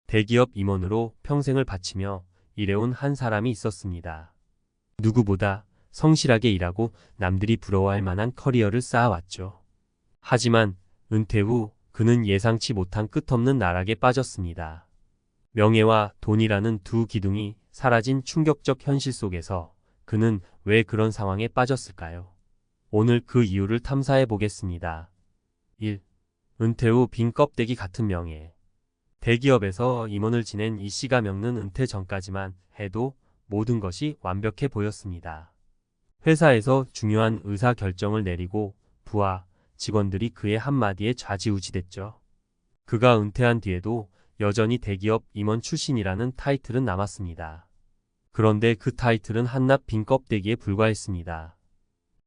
대기업 임원으로 평생을 바치며 일해온 한 사람이 있었습니다. 누구보다 성실하게 일하고 남들이 부러워할 만한 커리어를 쌓아왔죠. 하지만 은퇴 후 그는 예상치 못한 끝없는 나락에 빠졌습니다. 명예와 돈이라는 두 기둥이 사라진 충격적 현실 속에서 그는 왜 그런 상황에 빠졌을까요? 오늘 그 이유를 탐사해 보겠습니다. 1. 은퇴 후 빈 껍데기 같은 명예. 대기업에서 임원을 지낸 이 씨가 겪는 은퇴 전까지만 해도 모든 것이 완벽해 보였습니다. 회사에서 중요한 의사 결정을 내리고 부하, 직원들이 그의 한마디에 좌지우지됐죠. 그가 은퇴한 뒤에도 여전히 대기업 임원 출신이라는 타이틀은 남았습니다. 그런데 그 타이틀은 한낱 빈 껍데기에 불과했습니다.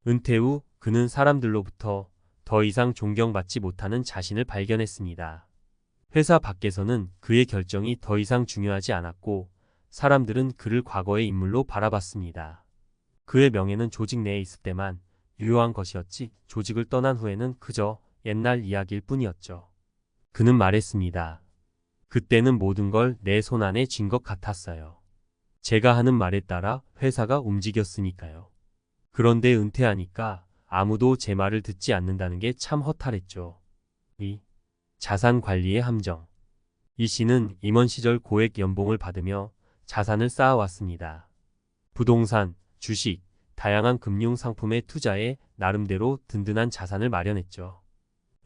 은퇴 후 그는 사람들로부터 더 이상 존경받지 못하는 자신을 발견했습니다. 회사 밖에서는 그의 결정이 더 이상 중요하지 않았고 사람들은 그를 과거의 인물로 바라봤습니다. 그의 명예는 조직 내에 있을 때만 유효한 것이었지 조직을 떠난 후에는 그저 옛날 이야기일 뿐이었죠. 그는 말했습니다. 그때는 모든 걸 내 손 안에 쥔 것 같았어요. 제가 하는 말에 따라 회사가 움직였으니까요. 그런데 은퇴하니까 아무도 제 말을 듣지 않는다는 게 참 허탈했죠. 2. 자산 관리의 함정. 이 씨는 임원 시절 고액 연봉을 받으며 자산을 쌓아왔습니다. 부동산, 주식, 다양한 금융 상품에 투자해 나름대로 든든한 자산을 마련했죠.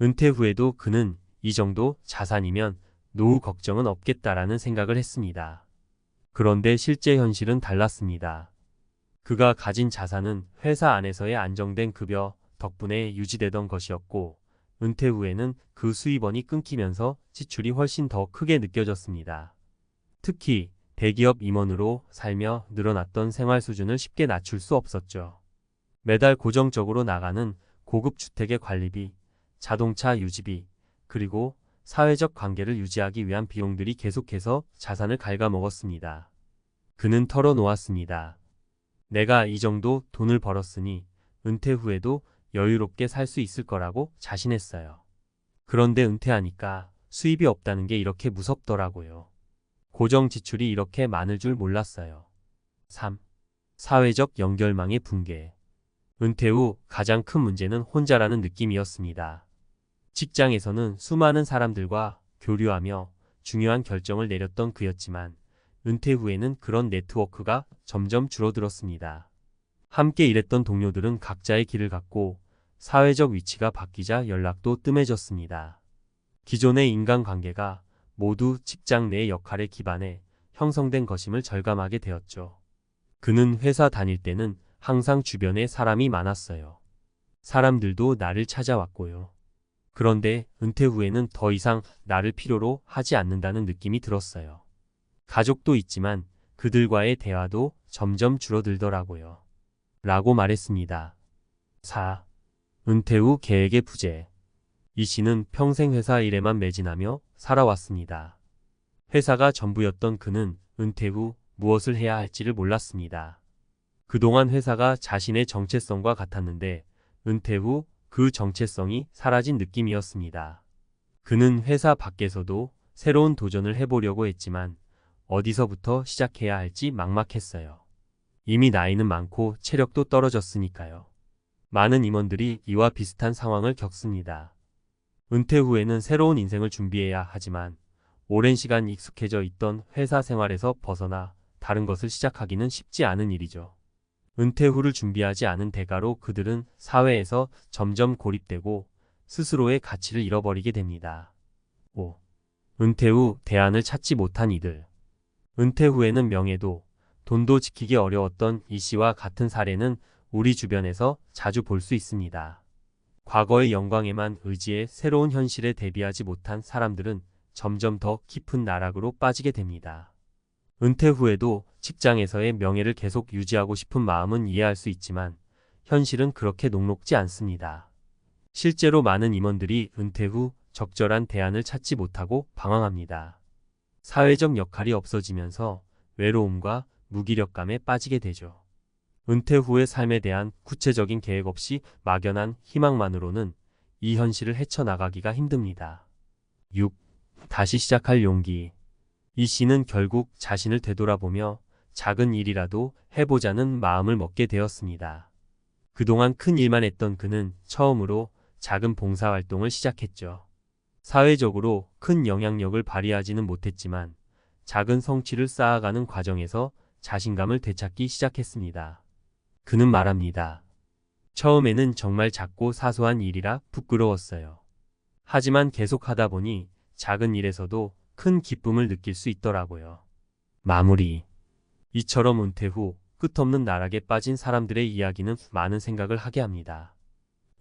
은퇴 후에도 그는 이 정도 자산이면 노후 걱정은 없겠다라는 생각을 했습니다. 그런데 실제 현실은 달랐습니다. 그가 가진 자산은 회사 안에서의 안정된 급여 덕분에 유지되던 것이었고 은퇴 후에는 그 수입원이 끊기면서 지출이 훨씬 더 크게 느껴졌습니다. 특히 대기업 임원으로 살며 늘어났던 생활 수준을 쉽게 낮출 수 없었죠. 매달 고정적으로 나가는 고급 주택의 관리비, 자동차 유지비, 그리고 사회적 관계를 유지하기 위한 비용들이 계속해서 자산을 갉아먹었습니다. 그는 털어놓았습니다. 내가 이 정도 돈을 벌었으니 은퇴 후에도 여유롭게 살 수 있을 거라고 자신했어요. 그런데 은퇴하니까 수입이 없다는 게 이렇게 무섭더라고요. 고정 지출이 이렇게 많을 줄 몰랐어요. 3. 사회적 연결망의 붕괴. 은퇴 후 가장 큰 문제는 혼자라는 느낌이었습니다. 직장에서는 수많은 사람들과 교류하며 중요한 결정을 내렸던 그였지만 은퇴 후에는 그런 네트워크가 점점 줄어들었습니다. 함께 일했던 동료들은 각자의 길을 갔고 사회적 위치가 바뀌자 연락도 뜸해졌습니다. 기존의 인간관계가 모두 직장 내 역할에 기반해 형성된 것임을 절감하게 되었죠. 그는 회사 다닐 때는 항상 주변에 사람이 많았어요. 사람들도 나를 찾아왔고요. 그런데 은퇴 후에는 더 이상 나를 필요로 하지 않는다는 느낌이 들었어요. 가족도 있지만 그들과의 대화도 점점 줄어들더라고요. 라고 말했습니다. 4. 은퇴 후 계획의 부재. 이 씨는 평생 회사 일에만 매진하며 살아왔습니다. 회사가 전부였던 그는 은퇴 후 무엇을 해야 할지를 몰랐습니다. 그동안 회사가 자신의 정체성과 같았는데 은퇴 후 그 정체성이 사라진 느낌이었습니다. 그는 회사 밖에서도 새로운 도전을 해보려고 했지만 어디서부터 시작해야 할지 막막했어요. 이미 나이는 많고 체력도 떨어졌으니까요. 많은 임원들이 이와 비슷한 상황을 겪습니다. 은퇴 후에는 새로운 인생을 준비해야 하지만 오랜 시간 익숙해져 있던 회사 생활에서 벗어나 다른 것을 시작하기는 쉽지 않은 일이죠. 은퇴 후를 준비하지 않은 대가로 그들은 사회에서 점점 고립되고 스스로의 가치를 잃어버리게 됩니다. 5. 은퇴 후 대안을 찾지 못한 이들. 은퇴 후에는 명예도, 돈도 지키기 어려웠던 이 씨와 같은 사례는 우리 주변에서 자주 볼 수 있습니다. 과거의 영광에만 의지해 새로운 현실에 대비하지 못한 사람들은 점점 더 깊은 나락으로 빠지게 됩니다. 은퇴 후에도 직장에서의 명예를 계속 유지하고 싶은 마음은 이해할 수 있지만 현실은 그렇게 녹록지 않습니다. 실제로 많은 임원들이 은퇴 후 적절한 대안을 찾지 못하고 방황합니다. 사회적 역할이 없어지면서 외로움과 무기력감에 빠지게 되죠. 은퇴 후의 삶에 대한 구체적인 계획 없이 막연한 희망만으로는 이 현실을 헤쳐나가기가 힘듭니다. 6. 다시 시작할 용기. 이 씨는 결국 자신을 되돌아보며 작은 일이라도 해보자는 마음을 먹게 되었습니다. 그동안 큰 일만 했던 그는 처음으로 작은 봉사활동을 시작했죠. 사회적으로 큰 영향력을 발휘하지는 못했지만 작은 성취를 쌓아가는 과정에서 자신감을 되찾기 시작했습니다. 그는 말합니다. 처음에는 정말 작고 사소한 일이라 부끄러웠어요. 하지만 계속 하다 보니 작은 일에서도 큰 기쁨을 느낄 수 있더라고요. 마무리. 이처럼 은퇴 후 끝없는 나락에 빠진 사람들의 이야기는 많은 생각을 하게 합니다.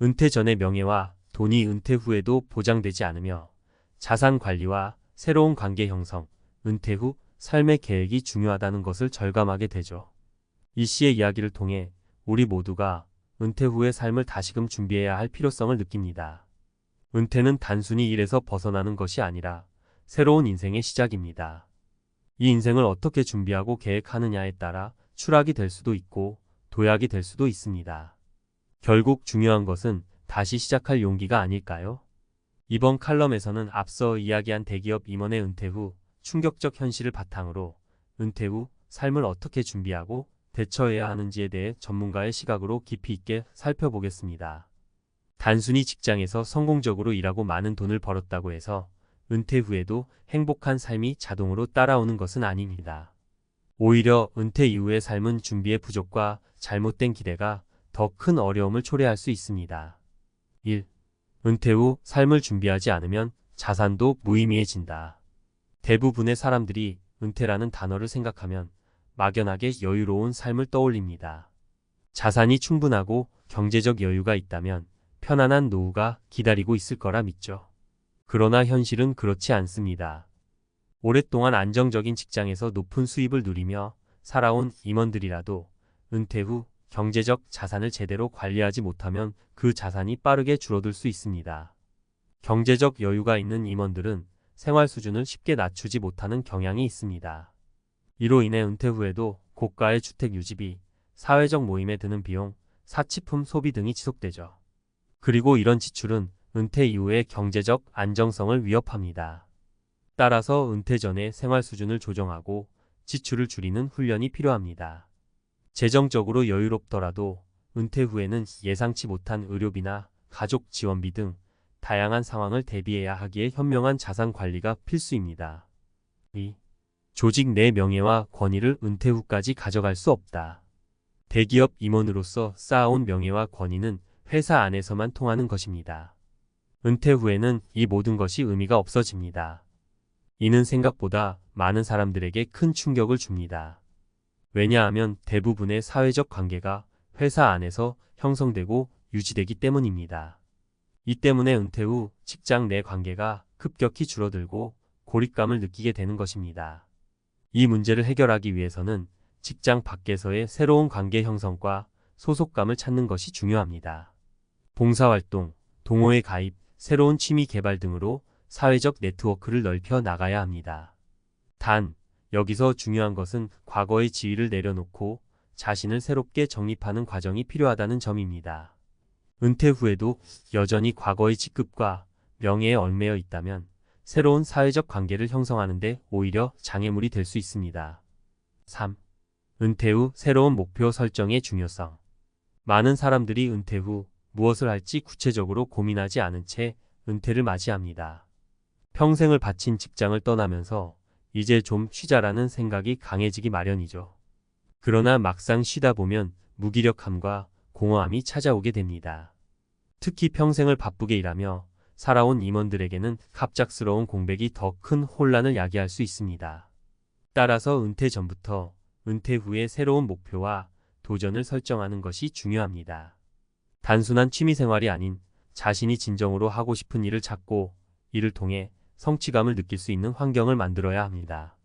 은퇴 전의 명예와 돈이 은퇴 후에도 보장되지 않으며 자산 관리와 새로운 관계 형성, 은퇴 후 삶의 계획이 중요하다는 것을 절감하게 되죠. 이 씨의 이야기를 통해 우리 모두가 은퇴 후의 삶을 다시금 준비해야 할 필요성을 느낍니다. 은퇴는 단순히 일에서 벗어나는 것이 아니라 새로운 인생의 시작입니다. 이 인생을 어떻게 준비하고 계획하느냐에 따라 추락이 될 수도 있고 도약이 될 수도 있습니다. 결국 중요한 것은 다시 시작할 용기가 아닐까요? 이번 칼럼에서는 앞서 이야기한 대기업 임원의 은퇴 후 충격적 현실을 바탕으로 은퇴 후 삶을 어떻게 준비하고 대처해야 하는지에 대해 전문가의 시각으로 깊이 있게 살펴보겠습니다. 단순히 직장에서 성공적으로 일하고 많은 돈을 벌었다고 해서 은퇴 후에도 행복한 삶이 자동으로 따라오는 것은 아닙니다. 오히려 은퇴 이후의 삶은 준비의 부족과 잘못된 기대가 더 큰 어려움을 초래할 수 있습니다. 1. 은퇴 후 삶을 준비하지 않으면 자산도 무의미해진다. 대부분의 사람들이 은퇴라는 단어를 생각하면 막연하게 여유로운 삶을 떠올립니다. 자산이 충분하고 경제적 여유가 있다면 편안한 노후가 기다리고 있을 거라 믿죠. 그러나 현실은 그렇지 않습니다. 오랫동안 안정적인 직장에서 높은 수입을 누리며 살아온 임원들이라도 은퇴 후 경제적 자산을 제대로 관리하지 못하면 그 자산이 빠르게 줄어들 수 있습니다. 경제적 여유가 있는 임원들은 생활 수준을 쉽게 낮추지 못하는 경향이 있습니다. 이로 인해 은퇴 후에도 고가의 주택 유지비, 사회적 모임에 드는 비용, 사치품 소비 등이 지속되죠. 그리고 이런 지출은 은퇴 이후의 경제적 안정성을 위협합니다. 따라서 은퇴 전에 생활 수준을 조정하고 지출을 줄이는 훈련이 필요합니다. 재정적으로 여유롭더라도 은퇴 후에는 예상치 못한 의료비나 가족 지원비 등 다양한 상황을 대비해야 하기에 현명한 자산 관리가 필수입니다. 2. 조직 내 명예와 권위를 은퇴 후까지 가져갈 수 없다. 대기업 임원으로서 쌓아온 명예와 권위는 회사 안에서만 통하는 것입니다. 은퇴 후에는 이 모든 것이 의미가 없어집니다. 이는 생각보다 많은 사람들에게 큰 충격을 줍니다. 왜냐하면 대부분의 사회적 관계가 회사 안에서 형성되고 유지되기 때문입니다. 이 때문에 은퇴 후 직장 내 관계가 급격히 줄어들고 고립감을 느끼게 되는 것입니다. 이 문제를 해결하기 위해서는 직장 밖에서의 새로운 관계 형성과 소속감을 찾는 것이 중요합니다. 봉사활동, 동호회 가입, 새로운 취미 개발 등으로 사회적 네트워크를 넓혀 나가야 합니다. 단, 여기서 중요한 것은 과거의 지위를 내려놓고 자신을 새롭게 정립하는 과정이 필요하다는 점입니다. 은퇴 후에도 여전히 과거의 직급과 명예에 얽매여 있다면 새로운 사회적 관계를 형성하는 데 오히려 장애물이 될 수 있습니다. 3. 은퇴 후 새로운 목표 설정의 중요성. 많은 사람들이 은퇴 후 무엇을 할지 구체적으로 고민하지 않은 채 은퇴를 맞이합니다. 평생을 바친 직장을 떠나면서 이제 좀 쉬자라는 생각이 강해지기 마련이죠. 그러나 막상 쉬다 보면 무기력함과 공허함이 찾아오게 됩니다. 특히 평생을 바쁘게 일하며 살아온 임원들에게는 갑작스러운 공백이 더 큰 혼란을 야기할 수 있습니다. 따라서 은퇴 전부터 은퇴 후의 새로운 목표와 도전을 설정하는 것이 중요합니다. 단순한 취미생활이 아닌 자신이 진정으로 하고 싶은 일을 찾고 이를 통해 성취감을 느낄 수 있는 환경을 만들어야 합니다.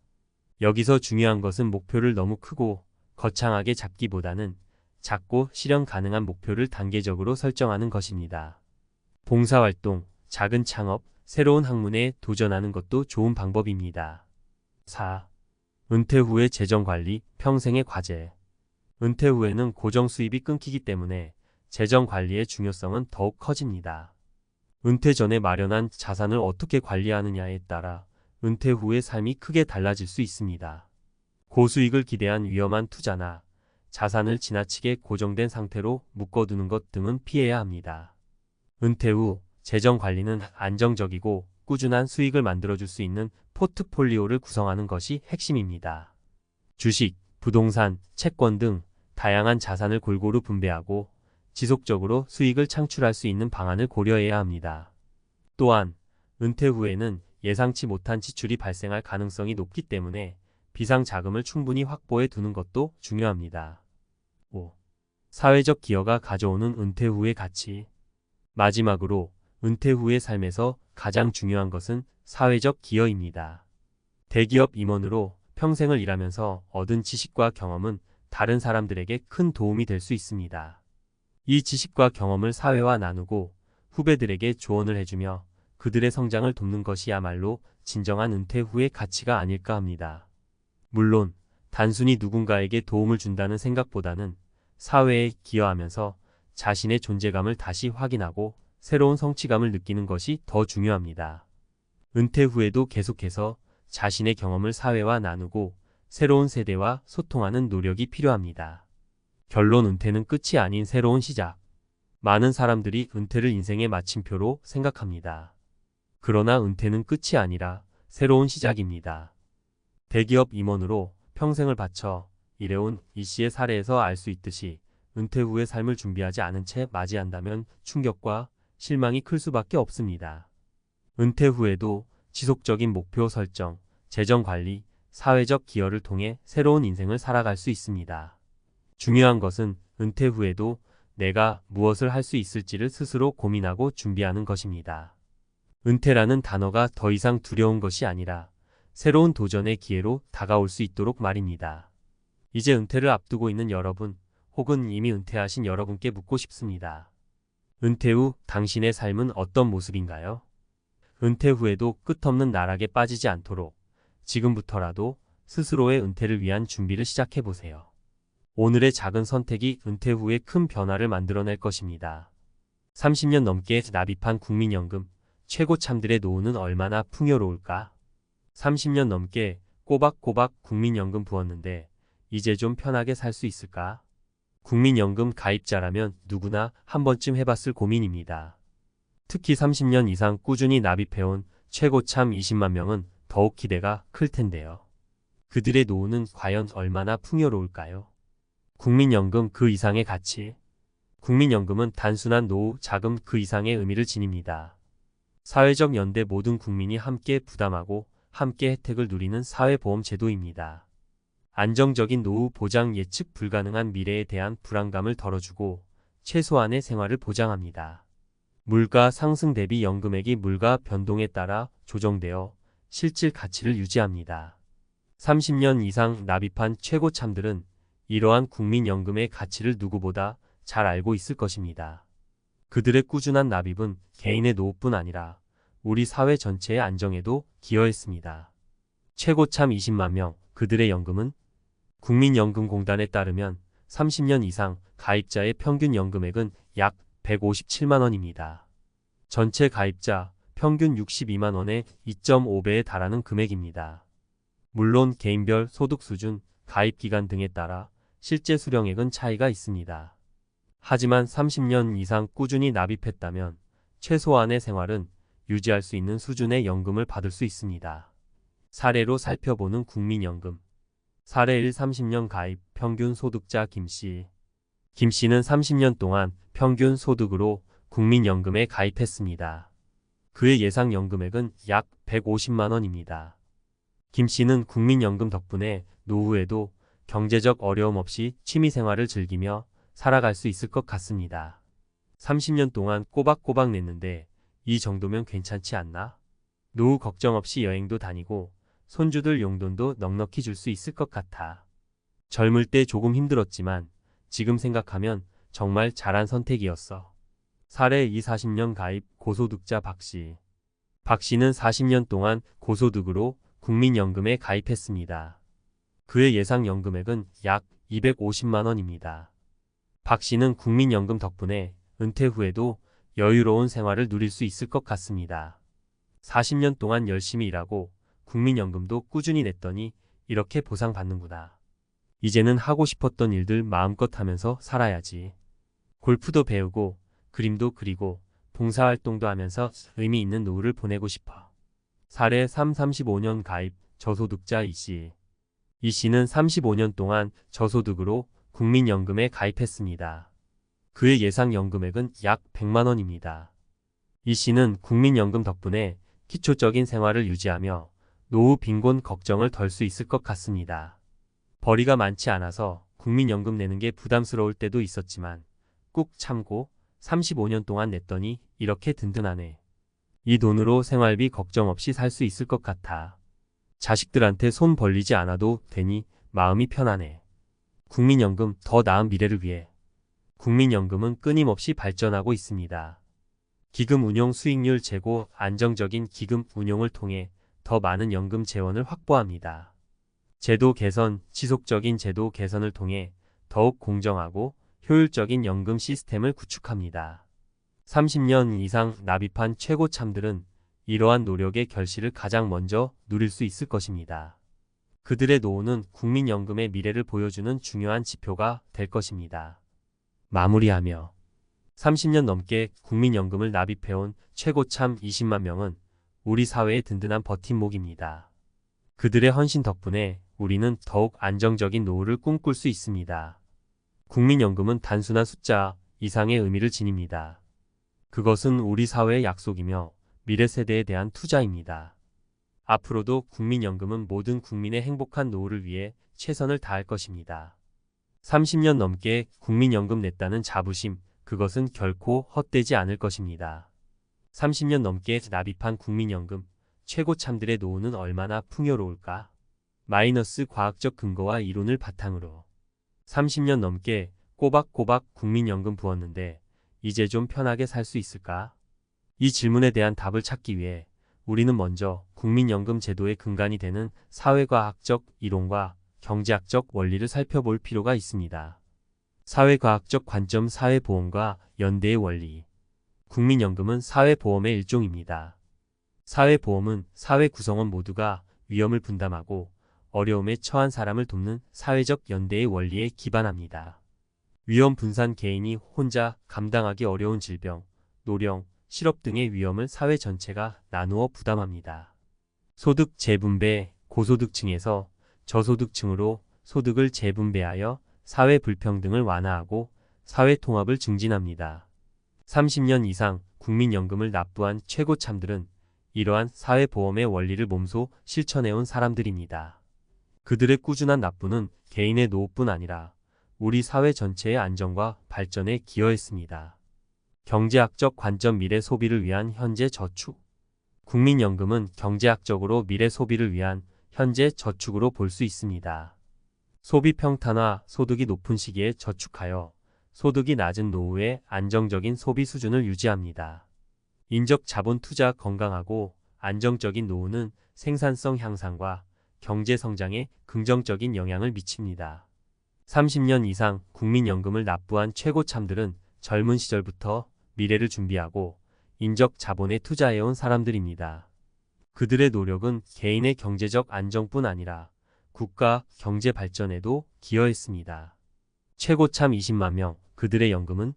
여기서 중요한 것은 목표를 너무 크고 거창하게 잡기보다는 작고 실현 가능한 목표를 단계적으로 설정하는 것입니다. 봉사활동, 작은 창업, 새로운 학문에 도전하는 것도 좋은 방법입니다. 4. 은퇴 후의 재정관리, 평생의 과제. 은퇴 후에는 고정 수입이 끊기기 때문에 재정관리의 중요성은 더욱 커집니다. 은퇴 전에 마련한 자산을 어떻게 관리하느냐에 따라 은퇴 후의 삶이 크게 달라질 수 있습니다. 고수익을 기대한 위험한 투자나 자산을 지나치게 고정된 상태로 묶어두는 것 등은 피해야 합니다. 은퇴 후 재정 관리는 안정적이고 꾸준한 수익을 만들어줄 수 있는 포트폴리오를 구성하는 것이 핵심입니다. 주식, 부동산, 채권 등 다양한 자산을 골고루 분배하고 지속적으로 수익을 창출할 수 있는 방안을 고려해야 합니다. 또한 은퇴 후에는 예상치 못한 지출이 발생할 가능성이 높기 때문에 비상 자금을 충분히 확보해 두는 것도 중요합니다. 5. 사회적 기여가 가져오는 은퇴 후의 가치. 마지막으로 은퇴 후의 삶에서 가장 중요한 것은 사회적 기여입니다. 대기업 임원으로 평생을 일하면서 얻은 지식과 경험은 다른 사람들에게 큰 도움이 될 수 있습니다. 이 지식과 경험을 사회와 나누고 후배들에게 조언을 해주며 그들의 성장을 돕는 것이야말로 진정한 은퇴 후의 가치가 아닐까 합니다. 물론 단순히 누군가에게 도움을 준다는 생각보다는 사회에 기여하면서 자신의 존재감을 다시 확인하고 새로운 성취감을 느끼는 것이 더 중요합니다. 은퇴 후에도 계속해서 자신의 경험을 사회와 나누고 새로운 세대와 소통하는 노력이 필요합니다. 결론, 은퇴는 끝이 아닌 새로운 시작. 많은 사람들이 은퇴를 인생의 마침표로 생각합니다. 그러나 은퇴는 끝이 아니라 새로운 시작입니다. 대기업 임원으로 평생을 바쳐 일해온 이 씨의 사례에서 알 수 있듯이 은퇴 후의 삶을 준비하지 않은 채 맞이한다면 충격과 실망이 클 수밖에 없습니다. 은퇴 후에도 지속적인 목표 설정, 재정 관리, 사회적 기여를 통해 새로운 인생을 살아갈 수 있습니다. 중요한 것은 은퇴 후에도 내가 무엇을 할 수 있을지를 스스로 고민하고 준비하는 것입니다. 은퇴라는 단어가 더 이상 두려운 것이 아니라 새로운 도전의 기회로 다가올 수 있도록 말입니다. 이제 은퇴를 앞두고 있는 여러분, 혹은 이미 은퇴하신 여러분께 묻고 싶습니다. 은퇴 후 당신의 삶은 어떤 모습인가요? 은퇴 후에도 끝없는 나락에 빠지지 않도록 지금부터라도 스스로의 은퇴를 위한 준비를 시작해보세요. 오늘의 작은 선택이 은퇴 후에 큰 변화를 만들어낼 것입니다. 30년 넘게 납입한 국민연금, 최고참들의 노후는 얼마나 풍요로울까? 30년 넘게 꼬박꼬박 국민연금 부었는데 이제 좀 편하게 살 수 있을까? 국민연금 가입자라면 누구나 한 번쯤 해봤을 고민입니다. 특히 30년 이상 꾸준히 납입해온 최고참 20만 명은 더욱 기대가 클 텐데요. 그들의 노후는 과연 얼마나 풍요로울까요? 국민연금 그 이상의 가치. 국민연금은 단순한 노후 자금 그 이상의 의미를 지닙니다. 사회적 연대, 모든 국민이 함께 부담하고 함께 혜택을 누리는 사회보험 제도입니다. 안정적인 노후 보장, 예측 불가능한 미래에 대한 불안감을 덜어주고 최소한의 생활을 보장합니다. 물가 상승 대비 연금액이 물가 변동에 따라 조정되어 실질 가치를 유지합니다. 30년 이상 납입한 최고참들은 이러한 국민연금의 가치를 누구보다 잘 알고 있을 것입니다. 그들의 꾸준한 납입은 개인의 노후뿐 아니라 우리 사회 전체의 안정에도 기여했습니다. 최고참 20만 명, 그들의 연금은? 국민연금공단에 따르면 30년 이상 가입자의 평균 연금액은 약 157만 원입니다. 전체 가입자 평균 62만 원의 2.5배에 달하는 금액입니다. 물론 개인별 소득 수준, 가입 기간 등에 따라 실제 수령액은 차이가 있습니다. 하지만 30년 이상 꾸준히 납입했다면 최소한의 생활은 유지할 수 있는 수준의 연금을 받을 수 있습니다. 사례로 살펴보는 국민연금. 사례 1. 30년 가입, 평균 소득자 김씨. 김씨는 30년 동안 평균 소득으로 국민연금에 가입했습니다. 그의 예상 연금액은 약 150만 원입니다. 김씨는 국민연금 덕분에 노후에도 경제적 어려움 없이 취미생활을 즐기며 살아갈 수 있을 것 같습니다. 30년 동안 꼬박꼬박 냈는데 이 정도면 괜찮지 않나? 노후 걱정 없이 여행도 다니고 손주들 용돈도 넉넉히 줄 수 있을 것 같아. 젊을 때 조금 힘들었지만 지금 생각하면 정말 잘한 선택이었어. 사례 2. 40년 가입, 고소득자 박씨. 박씨는 40년 동안 고소득으로 국민연금에 가입했습니다. 그의 예상 연금액은 약 250만 원입니다. 박씨는 국민연금 덕분에 은퇴 후에도 여유로운 생활을 누릴 수 있을 것 같습니다. 40년 동안 열심히 일하고 국민연금도 꾸준히 냈더니 이렇게 보상받는구나. 이제는 하고 싶었던 일들 마음껏 하면서 살아야지. 골프도 배우고 그림도 그리고 봉사활동도 하면서 의미 있는 노후를 보내고 싶어. 사례 3 35년 가입 저소득자 이씨. 이씨는 35년 동안 저소득으로 국민연금에 가입했습니다. 그의 예상 연금액은 약 100만 원입니다. 이씨는 국민연금 덕분에 기초적인 생활을 유지하며 노후 빈곤 걱정을 덜 수 있을 것 같습니다. 벌이가 많지 않아서 국민연금 내는 게 부담스러울 때도 있었지만 꾹 참고 35년 동안 냈더니 이렇게 든든하네. 이 돈으로 생활비 걱정 없이 살 수 있을 것 같아. 자식들한테 손 벌리지 않아도 되니 마음이 편하네. 국민연금 더 나은 미래를 위해. 국민연금은 끊임없이 발전하고 있습니다. 기금 운용 수익률 제고 안정적인 기금 운용을 통해 더 많은 연금 재원을 확보합니다. 제도 개선, 지속적인 제도 개선을 통해 더욱 공정하고 효율적인 연금 시스템을 구축합니다. 30년 이상 납입한 최고참들은 이러한 노력의 결실을 가장 먼저 누릴 수 있을 것입니다. 그들의 노후는 국민연금의 미래를 보여주는 중요한 지표가 될 것입니다. 마무리하며 30년 넘게 국민연금을 납입해온 최고참 20만 명은 우리 사회의 든든한 버팀목입니다. 그들의 헌신 덕분에 우리는 더욱 안정적인 노후를 꿈꿀 수 있습니다. 국민연금은 단순한 숫자 이상의 의미를 지닙니다. 그것은 우리 사회의 약속이며 미래 세대에 대한 투자입니다. 앞으로도 국민연금은 모든 국민의 행복한 노후를 위해 최선을 다할 것입니다. 30년 넘게 국민연금 냈다는 자부심, 그것은 결코 헛되지 않을 것입니다. 30년 넘게 납입한 국민연금, 최고참들의 노후는 얼마나 풍요로울까? 마이너스 과학적 근거와 이론을 바탕으로 30년 넘게 꼬박꼬박 국민연금 부었는데 이제 좀 편하게 살 수 있을까? 이 질문에 대한 답을 찾기 위해 우리는 먼저 국민연금 제도의 근간이 되는 사회과학적 이론과 경제학적 원리를 살펴볼 필요가 있습니다. 사회과학적 관점 사회보험과 연대의 원리. 국민연금은 사회보험의 일종입니다. 사회보험은 사회 구성원 모두가 위험을 분담하고 어려움에 처한 사람을 돕는 사회적 연대의 원리에 기반합니다. 위험 분산 개인이 혼자 감당하기 어려운 질병, 노령, 실업 등의 위험을 사회 전체가 나누어 부담합니다. 소득 재분배, 고소득층에서 저소득층으로 소득을 재분배하여 사회 불평등을 완화하고 사회 통합을 증진합니다. 30년 이상 국민연금을 납부한 최고참들은 이러한 사회보험의 원리를 몸소 실천해온 사람들입니다. 그들의 꾸준한 납부는 개인의 노후뿐 아니라 우리 사회 전체의 안정과 발전에 기여했습니다. 경제학적 관점 미래 소비를 위한 현재 저축. 국민연금은 경제학적으로 미래 소비를 위한 현재 저축으로 볼 수 있습니다. 소비 평탄화, 소득이 높은 시기에 저축하여 소득이 낮은 노후에 안정적인 소비 수준을 유지합니다. 인적 자본 투자 건강하고 안정적인 노후는 생산성 향상과 경제 성장에 긍정적인 영향을 미칩니다. 30년 이상 국민연금을 납부한 최고참들은 젊은 시절부터 미래를 준비하고 인적 자본에 투자해온 사람들입니다. 그들의 노력은 개인의 경제적 안정뿐 아니라 국가 경제 발전에도 기여했습니다. 최고참 20만 명, 그들의 연금은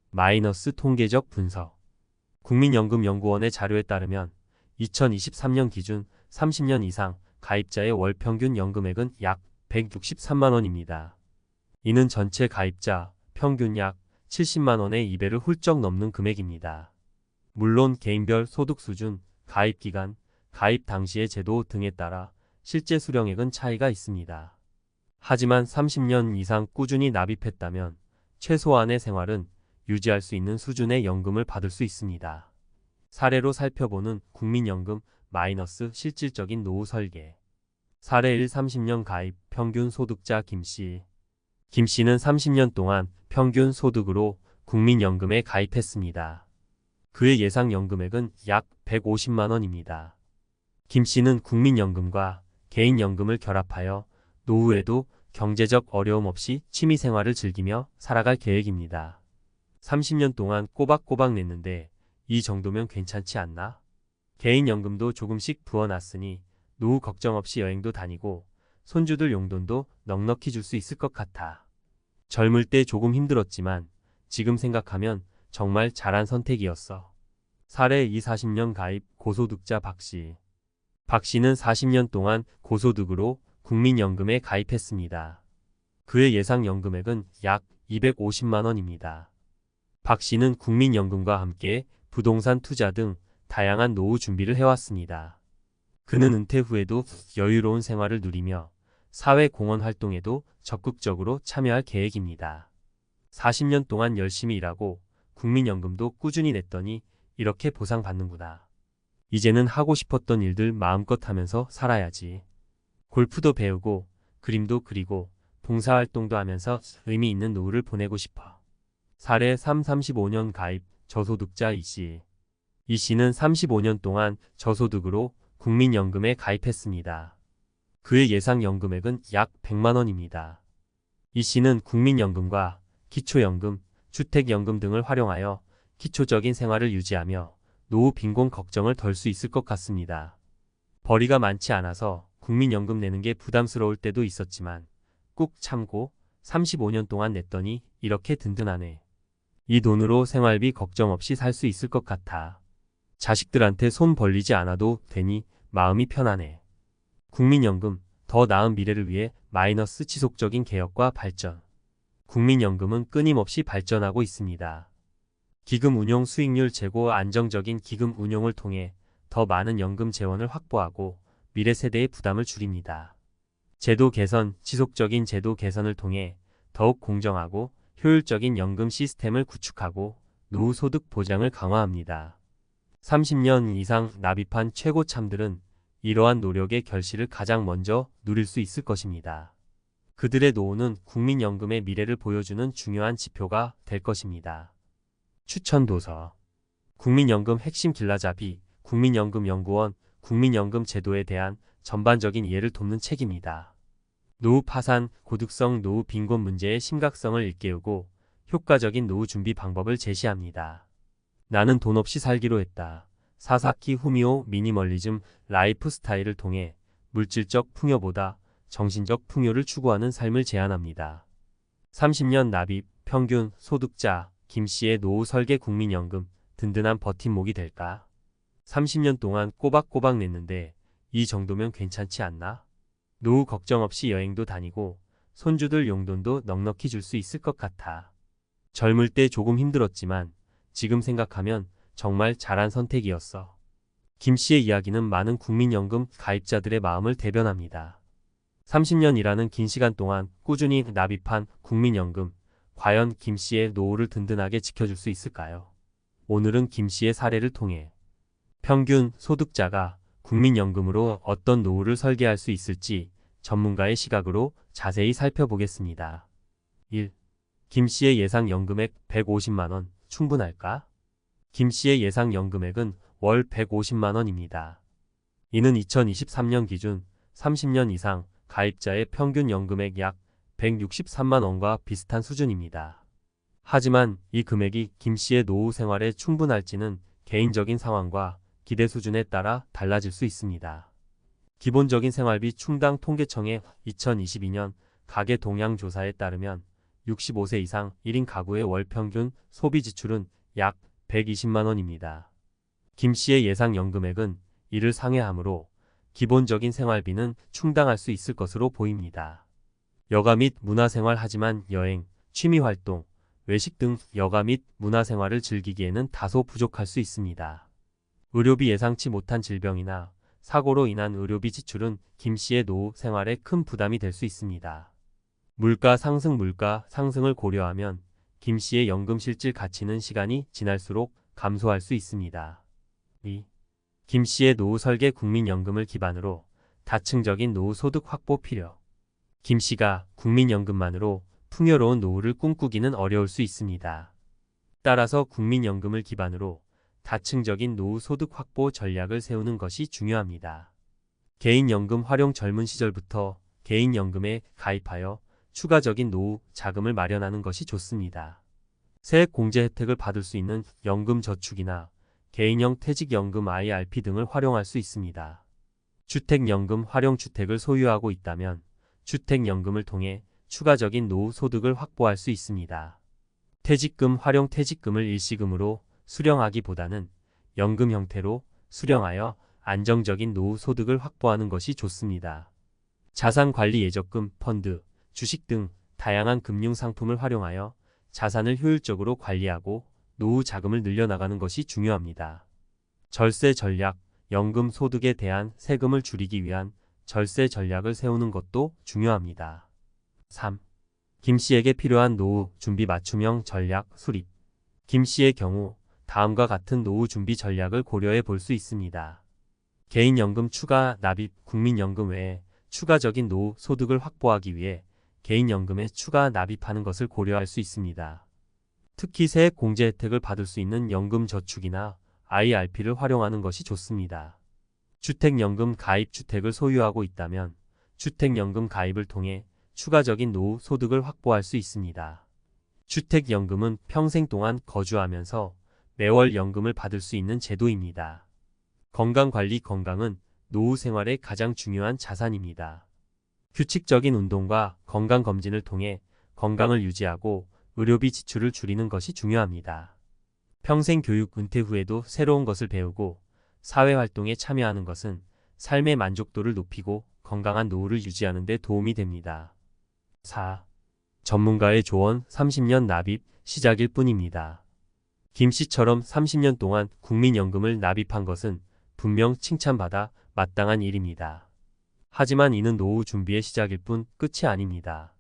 마이너스 통계적 분석. 국민연금연구원의 자료에 따르면 2023년 기준 30년 이상 가입자의 월 평균 연금액은 약 163만 원입니다. 이는 전체 가입자 평균 약 70만 원의 2배를 훌쩍 넘는 금액입니다. 물론 개인별 소득 수준, 가입 기간, 가입 당시의 제도 등에 따라 실제 수령액은 차이가 있습니다. 하지만 30년 이상 꾸준히 납입했다면 최소한의 생활은 유지할 수 있는 수준의 연금을 받을 수 있습니다. 사례로 살펴보는 국민연금 마이너스 실질적인 노후 설계. 사례 1 30년 가입 평균 소득자 김씨. 김씨는 30년 동안 평균 소득으로 국민연금에 가입했습니다. 그의 예상 연금액은 약 150만 원입니다. 김씨는 국민연금과 개인연금을 결합하여 노후에도 경제적 어려움 없이 취미생활을 즐기며 살아갈 계획입니다. 30년 동안 꼬박꼬박 냈는데 이 정도면 괜찮지 않나? 개인연금도 조금씩 부어놨으니 노후 걱정 없이 여행도 다니고 손주들 용돈도 넉넉히 줄 수 있을 것 같아. 젊을 때 조금 힘들었지만 지금 생각하면 정말 잘한 선택이었어. 사례 2-40년 가입 고소득자 박씨. 박씨는 40년 동안 고소득으로 국민연금에 가입했습니다. 그의 예상 연금액은 약 250만 원입니다. 박씨는 국민연금과 함께 부동산 투자 등 다양한 노후 준비를 해왔습니다. 그는 은퇴 후에도 여유로운 생활을 누리며 사회공헌 활동에도 적극적으로 참여할 계획입니다. 40년 동안 열심히 일하고 국민연금도 꾸준히 냈더니 이렇게 보상받는구나. 이제는 하고 싶었던 일들 마음껏 하면서 살아야지. 골프도 배우고 그림도 그리고 봉사활동도 하면서 의미 있는 노후를 보내고 싶어. 사례 35년 가입 저소득자 이씨. 이씨는 35년 동안 저소득으로 국민연금에 가입했습니다. 그의 예상 연금액은 약 100만 원입니다. 이씨는 국민연금과 기초연금, 주택연금 등을 활용하여 기초적인 생활을 유지하며 노후 빈곤 걱정을 덜 수 있을 것 같습니다. 벌이가 많지 않아서 국민연금 내는 게 부담스러울 때도 있었지만 꾹 참고 35년 동안 냈더니 이렇게 든든하네. 이 돈으로 생활비 걱정 없이 살 수 있을 것 같아. 자식들한테 손 벌리지 않아도 되니 마음이 편하네. 국민연금, 더 나은 미래를 위해 마이너스 지속적인 개혁과 발전. 국민연금은 끊임없이 발전하고 있습니다. 기금 운용 수익률 제고 안정적인 기금 운용을 통해 더 많은 연금 재원을 확보하고 미래 세대의 부담을 줄입니다. 제도 개선, 지속적인 제도 개선을 통해 더욱 공정하고 효율적인 연금 시스템을 구축하고 노후 소득 보장을 강화합니다. 30년 이상 납입한 최고참들은 이러한 노력의 결실을 가장 먼저 누릴 수 있을 것입니다. 그들의 노후는 국민연금의 미래를 보여주는 중요한 지표가 될 것입니다. 추천 도서. 국민연금 핵심 길라잡이, 국민연금연구원, 국민연금 제도에 대한 전반적인 이해를 돕는 책입니다. 노후 파산, 고득성 노후 빈곤 문제의 심각성을 일깨우고 효과적인 노후 준비 방법을 제시합니다. 나는 돈 없이 살기로 했다. 사사키 후미오 미니멀리즘 라이프 스타일을 통해 물질적 풍요보다 정신적 풍요를 추구하는 삶을 제안합니다. 30년 납입, 평균, 소득자, 김씨의 노후 설계 국민연금, 든든한 버팀목이 될까? 30년 동안 꼬박꼬박 냈는데 이 정도면 괜찮지 않나? 노후 걱정 없이 여행도 다니고 손주들 용돈도 넉넉히 줄 수 있을 것 같아. 젊을 때 조금 힘들었지만 지금 생각하면 정말 잘한 선택이었어. 김씨의 이야기는 많은 국민연금 가입자들의 마음을 대변합니다. 30년이라는 긴 시간 동안 꾸준히 납입한 국민연금, 과연 김씨의 노후를 든든하게 지켜줄 수 있을까요? 오늘은 김씨의 사례를 통해 평균 소득자가 국민연금으로 어떤 노후를 설계할 수 있을지 전문가의 시각으로 자세히 살펴보겠습니다. 1. 김씨의 예상 연금액 150만 원 충분할까? 김씨의 예상 연금액은 월 150만 원입니다. 이는 2023년 기준 30년 이상 가입자의 평균 연금액 약 163만 원과 비슷한 수준입니다. 하지만 이 금액이 김씨의 노후 생활에 충분할지는 개인적인 상황과 기대 수준에 따라 달라질 수 있습니다. 기본적인 생활비 충당 통계청의 2022년 가계 동향 조사에 따르면 65세 이상 1인 가구의 월 평균 소비 지출은 약 120만 원입니다. 김씨의 예상 연금액은 이를 상회하므로 기본적인 생활비는 충당할 수 있을 것으로 보입니다. 여가 및 문화생활 하지만 여행, 취미활동, 외식 등 여가 및 문화생활을 즐기기에는 다소 부족할 수 있습니다. 의료비 예상치 못한 질병이나 사고로 인한 의료비 지출은 김씨의 노후 생활에 큰 부담이 될 수 있습니다. 물가 상승을 고려하면 김씨의 연금 실질 가치는 시간이 지날수록 감소할 수 있습니다. 2. 김씨의 노후 설계 국민연금을 기반으로 다층적인 노후 소득 확보 필요. 김씨가 국민연금만으로 풍요로운 노후를 꿈꾸기는 어려울 수 있습니다. 따라서 국민연금을 기반으로 다층적인 노후 소득 확보 전략을 세우는 것이 중요합니다. 개인연금 활용 젊은 시절부터 개인연금에 가입하여 추가적인 노후 자금을 마련하는 것이 좋습니다. 세액 공제 혜택을 받을 수 있는 연금저축이나 개인형 퇴직연금 IRP 등을 활용할 수 있습니다. 주택연금 활용주택을 소유하고 있다면 주택연금을 통해 추가적인 노후 소득을 확보할 수 있습니다. 퇴직금 활용 퇴직금을 일시금으로 수령하기보다는 연금 형태로 수령하여 안정적인 노후 소득을 확보하는 것이 좋습니다. 자산관리 예적금, 펀드, 주식 등 다양한 금융 상품을 활용하여 자산을 효율적으로 관리하고 노후 자금을 늘려나가는 것이 중요합니다. 절세 전략, 연금 소득에 대한 세금을 줄이기 위한 절세 전략을 세우는 것도 중요합니다. 3. 김 씨에게 필요한 노후 준비 맞춤형 전략 수립. 김 씨의 경우 다음과 같은 노후 준비 전략을 고려해 볼 수 있습니다. 개인연금 추가 납입, 국민연금 외에 추가적인 노후 소득을 확보하기 위해 개인연금에 추가 납입하는 것을 고려할 수 있습니다. 특히 세액 공제 혜택을 받을 수 있는 연금저축이나 IRP를 활용하는 것이 좋습니다. 주택연금 가입 주택을 소유하고 있다면 주택연금 가입을 통해 추가적인 노후 소득을 확보할 수 있습니다. 주택연금은 평생 동안 거주하면서 매월 연금을 받을 수 있는 제도입니다. 건강관리 건강은 노후 생활의 가장 중요한 자산입니다. 규칙적인 운동과 건강검진을 통해 건강을 유지하고 의료비 지출을 줄이는 것이 중요합니다. 평생 교육 은퇴 후에도 새로운 것을 배우고 사회활동에 참여하는 것은 삶의 만족도를 높이고 건강한 노후를 유지하는 데 도움이 됩니다. 4. 전문가의 조언 30년 납입 시작일 뿐입니다. 김 씨처럼 30년 동안 국민연금을 납입한 것은 분명 칭찬받아 마땅한 일입니다. 하지만 이는 노후 준비의 시작일 뿐 끝이 아닙니다.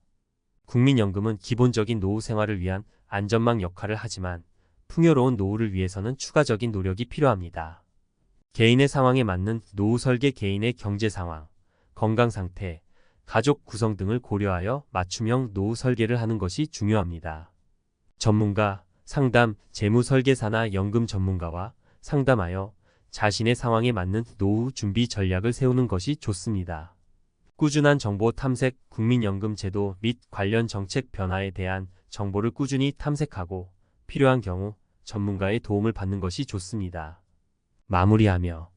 국민연금은 기본적인 노후 생활을 위한 안전망 역할을 하지만 풍요로운 노후를 위해서는 추가적인 노력이 필요합니다. 개인의 상황에 맞는 노후 설계, 개인의 경제 상황, 건강 상태, 가족 구성 등을 고려하여 맞춤형 노후 설계를 하는 것이 중요합니다. 전문가, 상담, 재무설계사나 연금 전문가와 상담하여 자신의 상황에 맞는 노후 준비 전략을 세우는 것이 좋습니다. 꾸준한 정보 탐색, 국민연금 제도 및 관련 정책 변화에 대한 정보를 꾸준히 탐색하고 필요한 경우 전문가의 도움을 받는 것이 좋습니다. 마무리하며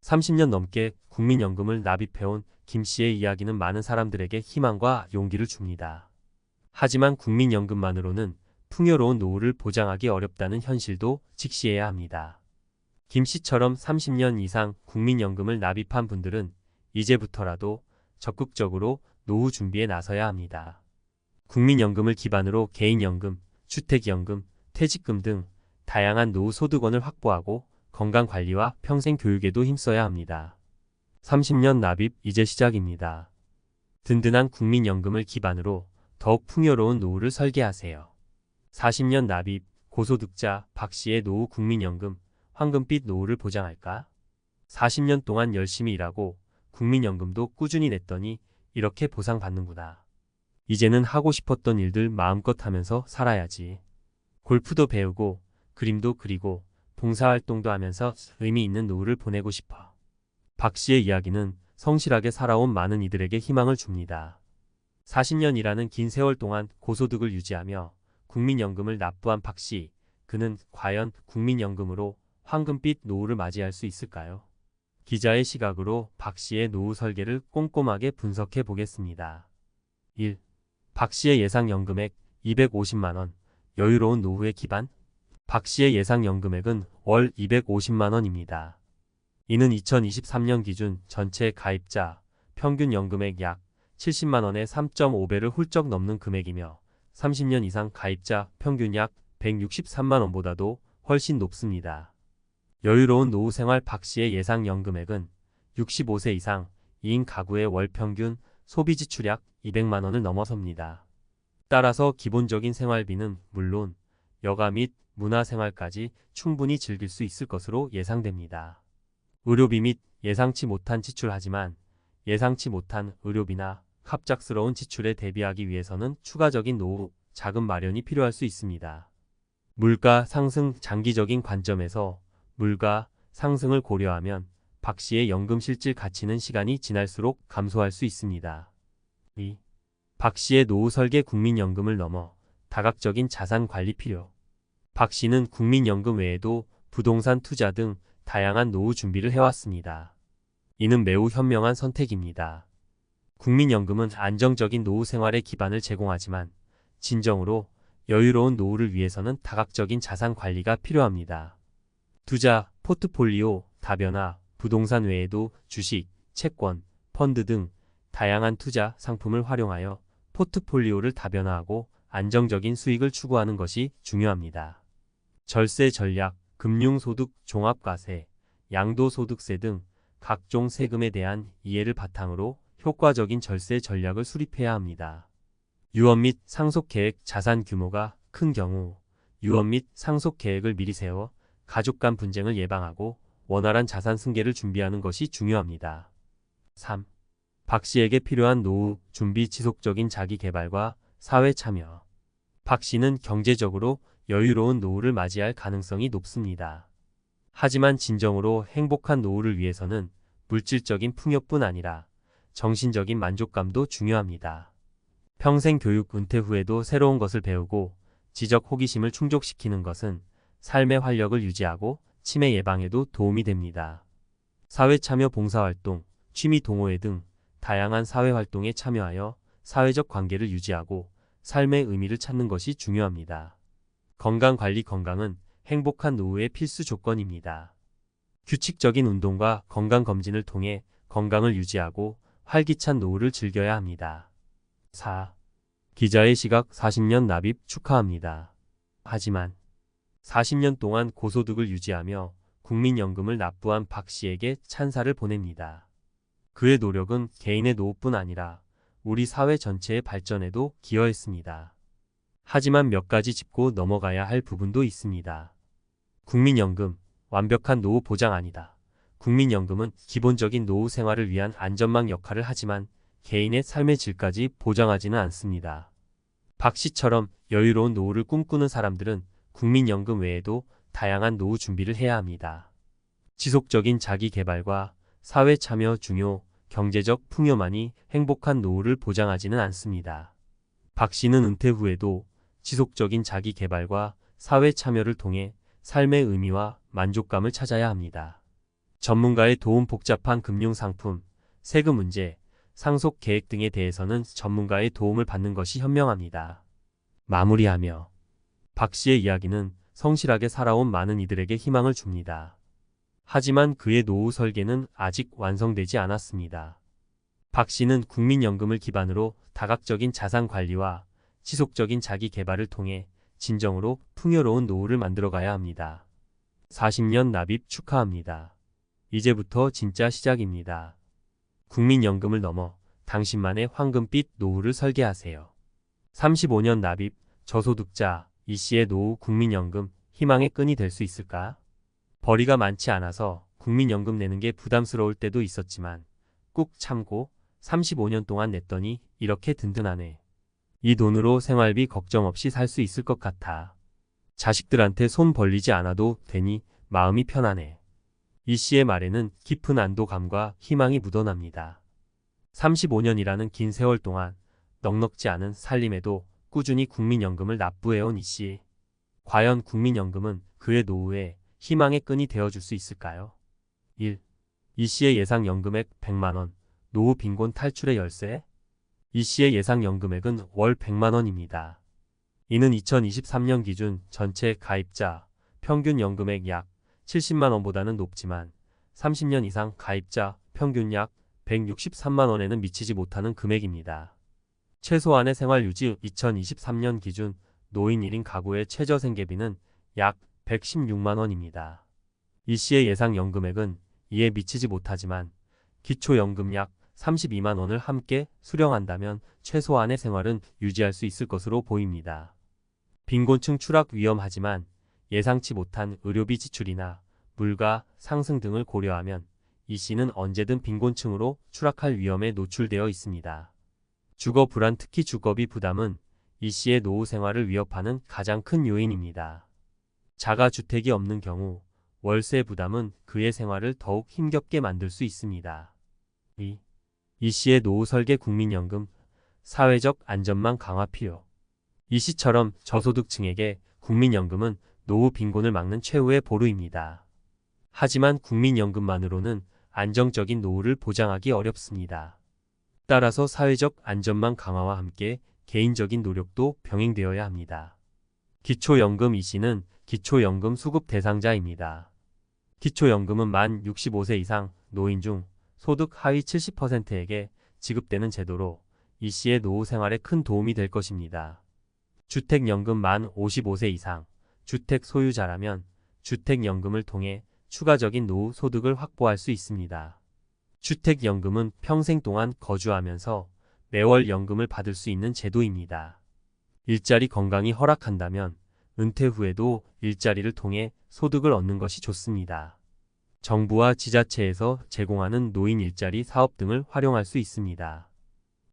30년 넘게 국민연금을 납입해온 김 씨의 이야기는 많은 사람들에게 희망과 용기를 줍니다. 하지만 국민연금만으로는 풍요로운 노후를 보장하기 어렵다는 현실도 직시해야 합니다. 김 씨처럼 30년 이상 국민연금을 납입한 분들은 이제부터라도 적극적으로 노후 준비에 나서야 합니다. 국민연금을 기반으로 개인연금, 주택연금, 퇴직금 등 다양한 노후 소득원을 확보하고 건강관리와 평생교육에도 힘써야 합니다. 30년 납입 이제 시작입니다. 든든한 국민연금을 기반으로 더욱 풍요로운 노후를 설계하세요. 40년 납입, 고소득자 박 씨의 노후 국민연금, 황금빛 노후를 보장할까? 40년 동안 열심히 일하고 국민연금도 꾸준히 냈더니 이렇게 보상받는구나. 이제는 하고 싶었던 일들 마음껏 하면서 살아야지. 골프도 배우고 그림도 그리고 봉사활동도 하면서 의미 있는 노후를 보내고 싶어. 박 씨의 이야기는 성실하게 살아온 많은 이들에게 희망을 줍니다. 40년이라는 긴 세월 동안 고소득을 유지하며 국민연금을 납부한 박 씨, 그는 과연 국민연금으로 황금빛 노후를 맞이할 수 있을까요? 기자의 시각으로 박 씨의 노후 설계를 꼼꼼하게 분석해 보겠습니다. 1. 박 씨의 예상 연금액 250만원, 여유로운 노후의 기반? 박 씨의 예상 연금액은 월 250만원입니다. 이는 2023년 기준 전체 가입자 평균 연금액 약 70만원의 3.5배를 훌쩍 넘는 금액이며 30년 이상 가입자 평균 약 163만원보다도 훨씬 높습니다. 여유로운 노후 생활 박 씨의 예상 연금액은 65세 이상 2인 가구의 월 평균 소비 지출 약 200만원을 넘어섭니다. 따라서 기본적인 생활비는 물론 여가 및 문화생활까지 충분히 즐길 수 있을 것으로 예상됩니다. 의료비 및 예상치 못한 지출하지만 예상치 못한 의료비나 갑작스러운 지출에 대비하기 위해서는 추가적인 노후 자금 마련이 필요할 수 있습니다. 물가 상승 장기적인 관점에서 물가 상승을 고려하면 박 씨의 연금 실질 가치는 시간이 지날수록 감소할 수 있습니다. 2. 박 씨의 노후 설계 국민연금을 넘어 다각적인 자산 관리 필요. 박 씨는 국민연금 외에도 부동산 투자 등 다양한 노후 준비를 해왔습니다. 이는 매우 현명한 선택입니다. 국민연금은 안정적인 노후 생활의 기반을 제공하지만 진정으로 여유로운 노후를 위해서는 다각적인 자산 관리가 필요합니다. 투자, 포트폴리오, 다변화, 부동산 외에도 주식, 채권, 펀드 등 다양한 투자 상품을 활용하여 포트폴리오를 다변화하고 안정적인 수익을 추구하는 것이 중요합니다. 절세 전략, 금융소득 종합과세, 양도소득세 등 각종 세금에 대한 이해를 바탕으로 효과적인 절세 전략을 수립해야 합니다. 유언 및 상속 계획, 자산 규모가 큰 경우 유언 및 상속 계획을 미리 세워 가족 간 분쟁을 예방하고 원활한 자산 승계를 준비하는 것이 중요합니다. 3. 박 씨에게 필요한 노후 준비, 지속적인 자기 개발과 사회 참여. 박 씨는 경제적으로 여유로운 노후를 맞이할 가능성이 높습니다. 하지만 진정으로 행복한 노후를 위해서는 물질적인 풍요뿐 아니라 정신적인 만족감도 중요합니다. 평생 교육, 은퇴 후에도 새로운 것을 배우고 지적 호기심을 충족시키는 것은 삶의 활력을 유지하고 치매 예방에도 도움이 됩니다. 사회 참여, 봉사활동, 취미 동호회 등 다양한 사회활동에 참여하여 사회적 관계를 유지하고 삶의 의미를 찾는 것이 중요합니다. 건강관리, 건강은 행복한 노후의 필수 조건입니다. 규칙적인 운동과 건강검진을 통해 건강을 유지하고 활기찬 노후를 즐겨야 합니다. 4. 기자의 시각, 40년 납입 축하합니다. 하지만 40년 동안 고소득을 유지하며 국민연금을 납부한 박 씨에게 찬사를 보냅니다. 그의 노력은 개인의 노후뿐 아니라 우리 사회 전체의 발전에도 기여했습니다. 하지만 몇 가지 짚고 넘어가야 할 부분도 있습니다. 국민연금, 완벽한 노후 보장 아니다. 국민연금은 기본적인 노후 생활을 위한 안전망 역할을 하지만 개인의 삶의 질까지 보장하지는 않습니다. 박 씨처럼 여유로운 노후를 꿈꾸는 사람들은 국민연금 외에도 다양한 노후 준비를 해야 합니다. 지속적인 자기 개발과 사회 참여, 중요, 경제적 풍요만이 행복한 노후를 보장하지는 않습니다. 박 씨는 은퇴 후에도 지속적인 자기 개발과 사회 참여를 통해 삶의 의미와 만족감을 찾아야 합니다. 전문가의 도움, 복잡한 금융 상품, 세금 문제, 상속 계획 등에 대해서는 전문가의 도움을 받는 것이 현명합니다. 마무리하며 박 씨의 이야기는 성실하게 살아온 많은 이들에게 희망을 줍니다. 하지만 그의 노후 설계는 아직 완성되지 않았습니다. 박 씨는 국민연금을 기반으로 다각적인 자산 관리와 지속적인 자기 개발을 통해 진정으로 풍요로운 노후를 만들어가야 합니다. 40년 납입 축하합니다. 이제부터 진짜 시작입니다. 국민연금을 넘어 당신만의 황금빛 노후를 설계하세요. 35년 납입, 저소득자 이 씨의 노후 국민연금 희망의 끈이 될 수 있을까? 벌이가 많지 않아서 국민연금 내는 게 부담스러울 때도 있었지만 꾹 참고 35년 동안 냈더니 이렇게 든든하네. 이 돈으로 생활비 걱정 없이 살 수 있을 것 같아. 자식들한테 손 벌리지 않아도 되니 마음이 편하네. 이 씨의 말에는 깊은 안도감과 희망이 묻어납니다. 35년이라는 긴 세월 동안 넉넉지 않은 살림에도 꾸준히 국민연금을 납부해온 이 씨. 과연 국민연금은 그의 노후에 희망의 끈이 되어줄 수 있을까요? 1. 이 씨의 예상 연금액 100만원, 노후 빈곤 탈출의 열쇠? 이 씨의 예상 연금액은 월 100만원입니다. 이는 2023년 기준 전체 가입자 평균 연금액 약 70만원보다는 높지만 30년 이상 가입자 평균 약 163만원에는 미치지 못하는 금액입니다. 최소한의 생활 유지 2023년 기준 노인 1인 가구의 최저 생계비는 약 116만원입니다. 이 씨의 예상 연금액은 이에 미치지 못하지만 기초연금 약 32만원을 함께 수령한다면 최소한의 생활은 유지할 수 있을 것으로 보입니다. 빈곤층 추락 위험하지만 예상치 못한 의료비 지출이나 물가 상승 등을 고려하면 이 씨는 언제든 빈곤층으로 추락할 위험에 노출되어 있습니다. 주거 불안, 특히 주거비 부담은 이 씨의 노후 생활을 위협하는 가장 큰 요인입니다. 자가주택이 없는 경우 월세 부담은 그의 생활을 더욱 힘겹게 만들 수 있습니다. 2. 이 씨의 노후 설계 국민연금 사회적 안전망 강화 필요. 이 씨처럼 저소득층에게 국민연금은 노후 빈곤을 막는 최후의 보루입니다. 하지만 국민연금만으로는 안정적인 노후를 보장하기 어렵습니다. 따라서 사회적 안전망 강화와 함께 개인적인 노력도 병행되어야 합니다. 기초연금 이시는 기초연금 수급 대상자입니다. 기초연금은 만 65세 이상 노인 중 소득 하위 70%에게 지급되는 제도로 이씨의 노후 생활에 큰 도움이 될 것입니다. 주택연금 만 55세 이상 주택 소유자라면 주택연금을 통해 추가적인 노후 소득을 확보할 수 있습니다. 주택연금은 평생 동안 거주하면서 매월 연금을 받을 수 있는 제도입니다. 일자리 건강이 허락한다면 은퇴 후에도 일자리를 통해 소득을 얻는 것이 좋습니다. 정부와 지자체에서 제공하는 노인 일자리 사업 등을 활용할 수 있습니다.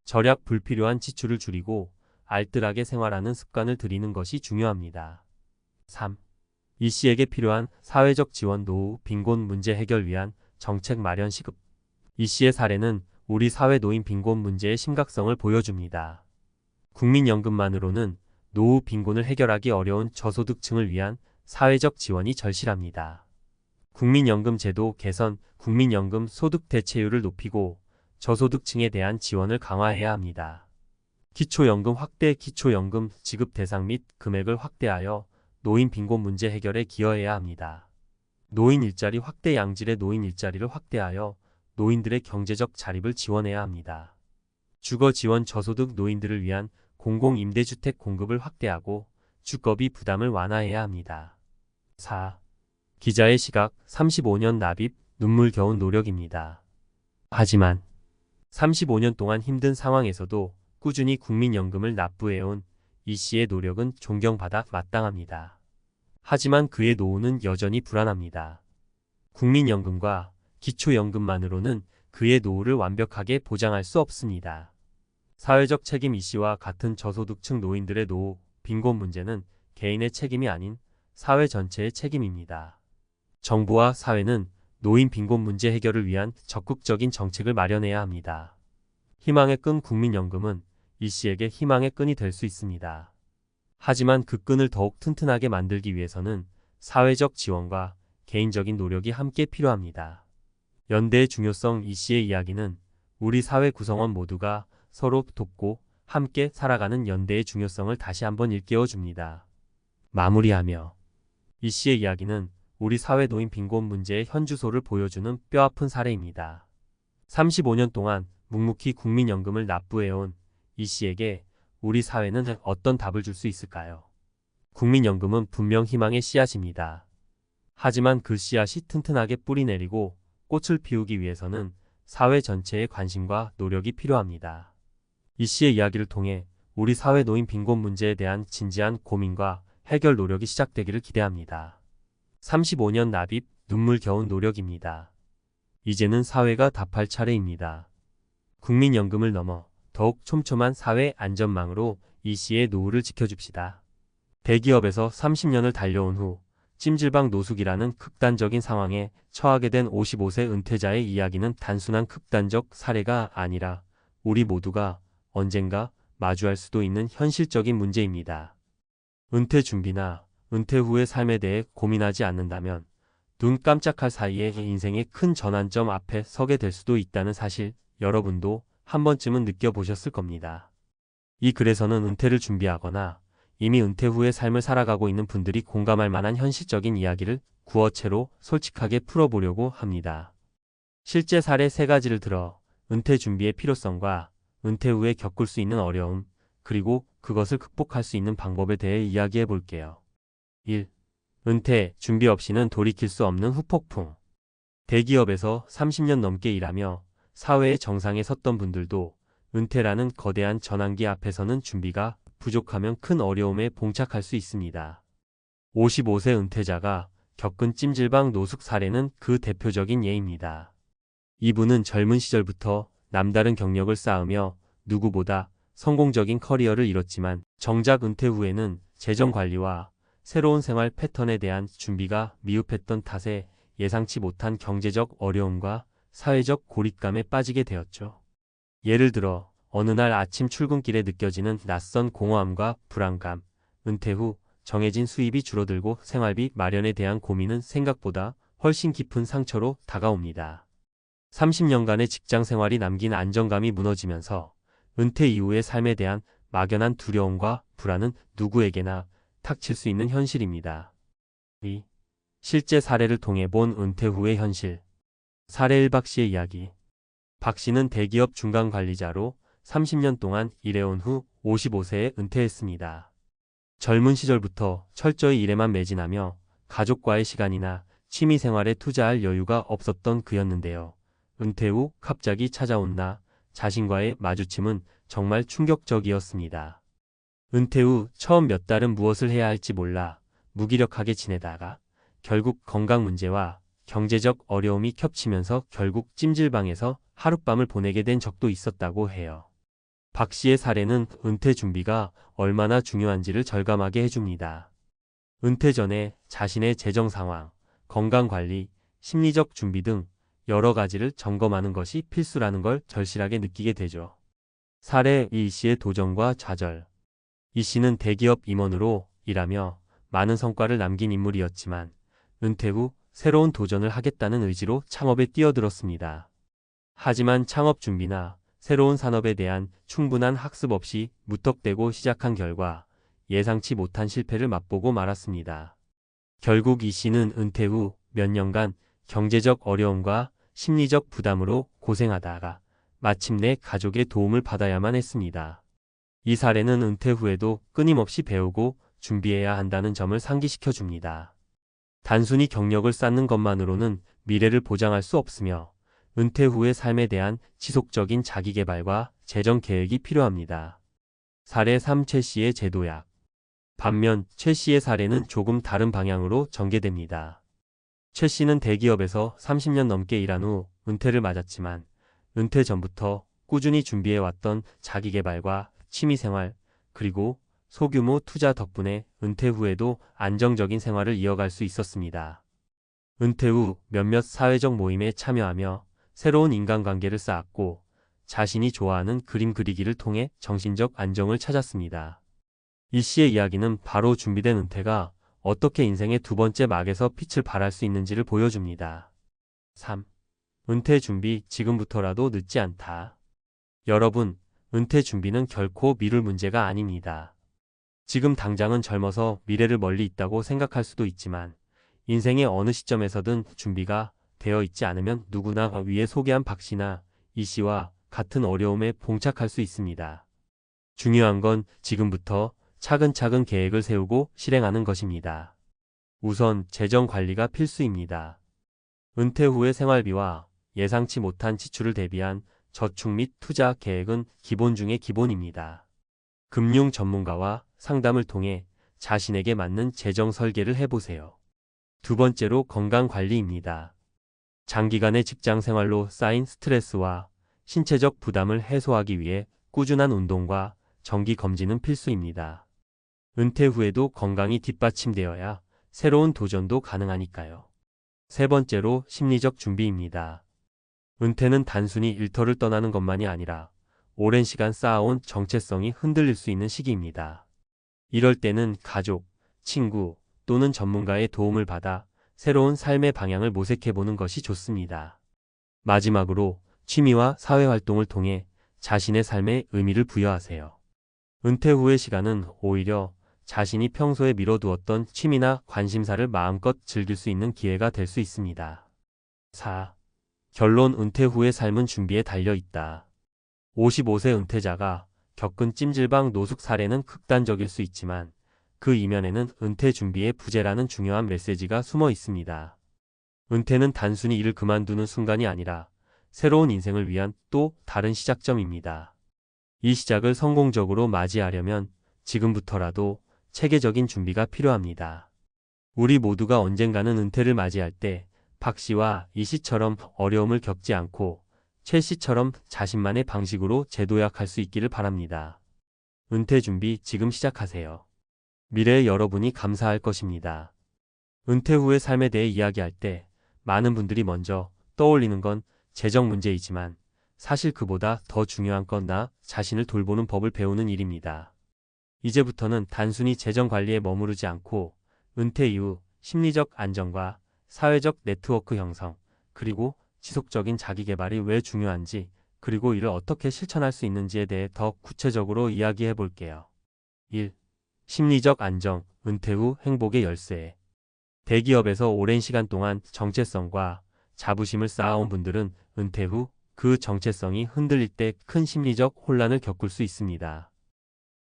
절약 불필요한 지출을 줄이고 알뜰하게 생활하는 습관을 들이는 것이 중요합니다. 3. 이씨에게 필요한 사회적 지원 노후 빈곤 문제 해결 위한 정책 마련 시급. 이씨의 사례는 우리 사회 노인 빈곤 문제의 심각성을 보여줍니다. 국민연금만으로는 노후 빈곤을 해결하기 어려운 저소득층을 위한 사회적 지원이 절실합니다. 국민연금 제도 개선, 국민연금 소득 대체율을 높이고 저소득층에 대한 지원을 강화해야 합니다. 기초연금 확대, 기초연금 지급 대상 및 금액을 확대하여 노인 빈곤 문제 해결에 기여해야 합니다. 노인 일자리 확대, 양질의 노인 일자리를 확대하여 노인들의 경제적 자립을 지원해야 합니다. 주거 지원 저소득 노인들을 위한 공공임대주택 공급을 확대하고 주거비 부담을 완화해야 합니다. 4. 기자의 시각 35년 납입 눈물겨운 노력입니다. 하지만 35년 동안 힘든 상황에서도 꾸준히 국민연금을 납부해온 이씨의 노력은 존경받아 마땅합니다. 하지만 그의 노후는 여전히 불안합니다. 국민연금과 기초연금만으로는 그의 노후를 완벽하게 보장할 수 없습니다. 사회적 책임 이씨와 같은 저소득층 노인들의 노후, 빈곤 문제는 개인의 책임이 아닌 사회 전체의 책임입니다. 정부와 사회는 노인 빈곤 문제 해결을 위한 적극적인 정책을 마련해야 합니다. 희망의 끈 국민연금은 이씨에게 희망의 끈이 될 수 있습니다. 하지만 그 끈을 더욱 튼튼하게 만들기 위해서는 사회적 지원과 개인적인 노력이 함께 필요합니다. 연대의 중요성 이씨의 이야기는 우리 사회 구성원 모두가 서로 돕고 함께 살아가는 연대의 중요성을 다시 한번 일깨워 줍니다. 마무리하며 이씨의 이야기는 우리 사회 노인 빈곤 문제의 현주소를 보여주는 뼈아픈 사례입니다. 35년 동안 묵묵히 국민연금을 납부해온 이씨에게 우리 사회는 어떤 답을 줄 수 있을까요? 국민연금은 분명 희망의 씨앗입니다. 하지만 그 씨앗이 튼튼하게 뿌리내리고 꽃을 피우기 위해서는 사회 전체의 관심과 노력이 필요합니다. 이씨의 이야기를 통해 우리 사회 노인 빈곤 문제에 대한 진지한 고민과 해결 노력이 시작되기를 기대합니다. 35년 납입 눈물겨운 노력입니다. 이제는 사회가 답할 차례입니다. 국민연금을 넘어 더욱 촘촘한 사회 안전망으로 이씨의 노후를 지켜줍시다. 대기업에서 30년을 달려온 후 찜질방 노숙이라는 극단적인 상황에 처하게 된 55세 은퇴자의 이야기는 단순한 극단적 사례가 아니라 우리 모두가 언젠가 마주할 수도 있는 현실적인 문제입니다. 은퇴 준비나 은퇴 후의 삶에 대해 고민하지 않는다면 눈 깜짝할 사이에 인생의 큰 전환점 앞에 서게 될 수도 있다는 사실 여러분도 한 번쯤은 느껴보셨을 겁니다. 이 글에서는 은퇴를 준비하거나 이미 은퇴 후의 삶을 살아가고 있는 분들이 공감할 만한 현실적인 이야기를 구어체로 솔직하게 풀어보려고 합니다. 실제 사례 3가지를 들어 은퇴 준비의 필요성과 은퇴 후에 겪을 수 있는 어려움, 그리고 그것을 극복할 수 있는 방법에 대해 이야기해 볼게요. 1. 은퇴 준비 없이는 돌이킬 수 없는 후폭풍. 대기업에서 30년 넘게 일하며 사회의 정상에 섰던 분들도 은퇴라는 거대한 전환기 앞에서는 준비가 부족하면 큰 어려움에 봉착할 수 있습니다. 55세 은퇴자가 겪은 찜질방 노숙 사례는 그 대표적인 예입니다. 이분은 젊은 시절부터 남다른 경력을 쌓으며 누구보다 성공적인 커리어를 이뤘지만 정작 은퇴 후에는 재정 관리와 새로운 생활 패턴에 대한 준비가 미흡했던 탓에 예상치 못한 경제적 어려움과 사회적 고립감에 빠지게 되었죠. 예를 들어 어느 날 아침 출근길에 느껴지는 낯선 공허함과 불안감, 은퇴 후 정해진 수입이 줄어들고 생활비 마련에 대한 고민은 생각보다 훨씬 깊은 상처로 다가옵니다. 30년간의 직장 생활이 남긴 안정감이 무너지면서 은퇴 이후의 삶에 대한 막연한 두려움과 불안은 누구에게나 닥칠 수 있는 현실입니다. 2. 실제 사례를 통해 본 은퇴 후의 현실. 사례 1. 박 씨의 이야기. 박 씨는 대기업 중간 관리자로 30년 동안 일해온 후 55세에 은퇴했습니다. 젊은 시절부터 철저히 일에만 매진하며 가족과의 시간이나 취미 생활에 투자할 여유가 없었던 그였는데요. 은퇴 후 갑자기 찾아온 나 자신과의 마주침은 정말 충격적이었습니다. 은퇴 후 처음 몇 달은 무엇을 해야 할지 몰라 무기력하게 지내다가 결국 건강 문제와 경제적 어려움이 겹치면서 결국 찜질방에서 하룻밤을 보내게 된 적도 있었다고 해요. 박 씨의 사례는 은퇴 준비가 얼마나 중요한지를 절감하게 해줍니다. 은퇴 전에 자신의 재정 상황, 건강 관리, 심리적 준비 등 여러 가지를 점검하는 것이 필수라는 걸 절실하게 느끼게 되죠. 사례 2. 이 씨의 도전과 좌절. 이 씨는 대기업 임원으로 일하며 많은 성과를 남긴 인물이었지만 은퇴 후 새로운 도전을 하겠다는 의지로 창업에 뛰어들었습니다. 하지만 창업 준비나 새로운 산업에 대한 충분한 학습 없이 무턱대고 시작한 결과 예상치 못한 실패를 맛보고 말았습니다. 결국 이 씨는 은퇴 후 몇 년간 경제적 어려움과 심리적 부담으로 고생하다가 마침내 가족의 도움을 받아야만 했습니다. 이 사례는 은퇴 후에도 끊임없이 배우고 준비해야 한다는 점을 상기시켜 줍니다. 단순히 경력을 쌓는 것만으로는 미래를 보장할 수 없으며 은퇴 후의 삶에 대한 지속적인 자기개발과 재정 계획이 필요합니다. 사례 3. 최 씨의 제도약. 반면 최 씨의 사례는 조금 다른 방향으로 전개됩니다. 최 씨는 대기업에서 30년 넘게 일한 후 은퇴를 맞았지만 은퇴 전부터 꾸준히 준비해왔던 자기개발과 취미생활 그리고 소규모 투자 덕분에 은퇴 후에도 안정적인 생활을 이어갈 수 있었습니다. 은퇴 후 몇몇 사회적 모임에 참여하며 새로운 인간관계를 쌓았고 자신이 좋아하는 그림 그리기를 통해 정신적 안정을 찾았습니다. 이 씨의 이야기는 바로 준비된 은퇴가 어떻게 인생의 두 번째 막에서 빛을 발할 수 있는지를 보여줍니다. 3. 은퇴 준비 지금부터라도 늦지 않다. 여러분, 은퇴 준비는 결코 미룰 문제가 아닙니다. 지금 당장은 젊어서 미래를 멀리 있다고 생각할 수도 있지만 인생의 어느 시점에서든 준비가 되어 있지 않으면 누구나 위에 소개한 박 씨나 이 씨와 같은 어려움에 봉착할 수 있습니다. 중요한 건 지금부터 차근차근 계획을 세우고 실행하는 것입니다. 우선 재정 관리가 필수입니다. 은퇴 후의 생활비와 예상치 못한 지출을 대비한 저축 및 투자 계획은 기본 중의 기본입니다. 금융 전문가와 상담을 통해 자신에게 맞는 재정 설계를 해보세요. 두 번째로 건강 관리입니다. 장기간의 직장 생활로 쌓인 스트레스와 신체적 부담을 해소하기 위해 꾸준한 운동과 정기 검진은 필수입니다. 은퇴 후에도 건강이 뒷받침되어야 새로운 도전도 가능하니까요. 세 번째로 심리적 준비입니다. 은퇴는 단순히 일터를 떠나는 것만이 아니라 오랜 시간 쌓아온 정체성이 흔들릴 수 있는 시기입니다. 이럴 때는 가족, 친구 또는 전문가의 도움을 받아 새로운 삶의 방향을 모색해보는 것이 좋습니다. 마지막으로 취미와 사회활동을 통해 자신의 삶에 의미를 부여하세요. 은퇴 후의 시간은 오히려 자신이 평소에 미뤄두었던 취미나 관심사를 마음껏 즐길 수 있는 기회가 될 수 있습니다. 4. 결론. 은퇴 후의 삶은 준비에 달려있다. 55세 은퇴자가 겪은 찜질방 노숙 사례는 극단적일 수 있지만 그 이면에는 은퇴 준비의 부재라는 중요한 메시지가 숨어 있습니다. 은퇴는 단순히 일을 그만두는 순간이 아니라 새로운 인생을 위한 또 다른 시작점입니다. 이 시작을 성공적으로 맞이하려면 지금부터라도 체계적인 준비가 필요합니다. 우리 모두가 언젠가는 은퇴를 맞이할 때 박 씨와 이 씨처럼 어려움을 겪지 않고 최 씨처럼 자신만의 방식으로 재도약할 수 있기를 바랍니다. 은퇴 준비 지금 시작하세요. 미래의 여러분이 감사할 것입니다. 은퇴 후의 삶에 대해 이야기할 때 많은 분들이 먼저 떠올리는 건 재정 문제이지만 사실 그보다 더 중요한 건 나 자신을 돌보는 법을 배우는 일입니다. 이제부터는 단순히 재정 관리에 머무르지 않고 은퇴 이후 심리적 안정과 사회적 네트워크 형성, 그리고 지속적인 자기계발이 왜 중요한지, 그리고 이를 어떻게 실천할 수 있는지에 대해 더 구체적으로 이야기해 볼게요. 1. 심리적 안정, 은퇴 후 행복의 열쇠. 대기업에서 오랜 시간 동안 정체성과 자부심을 쌓아온 분들은 은퇴 후 그 정체성이 흔들릴 때 큰 심리적 혼란을 겪을 수 있습니다.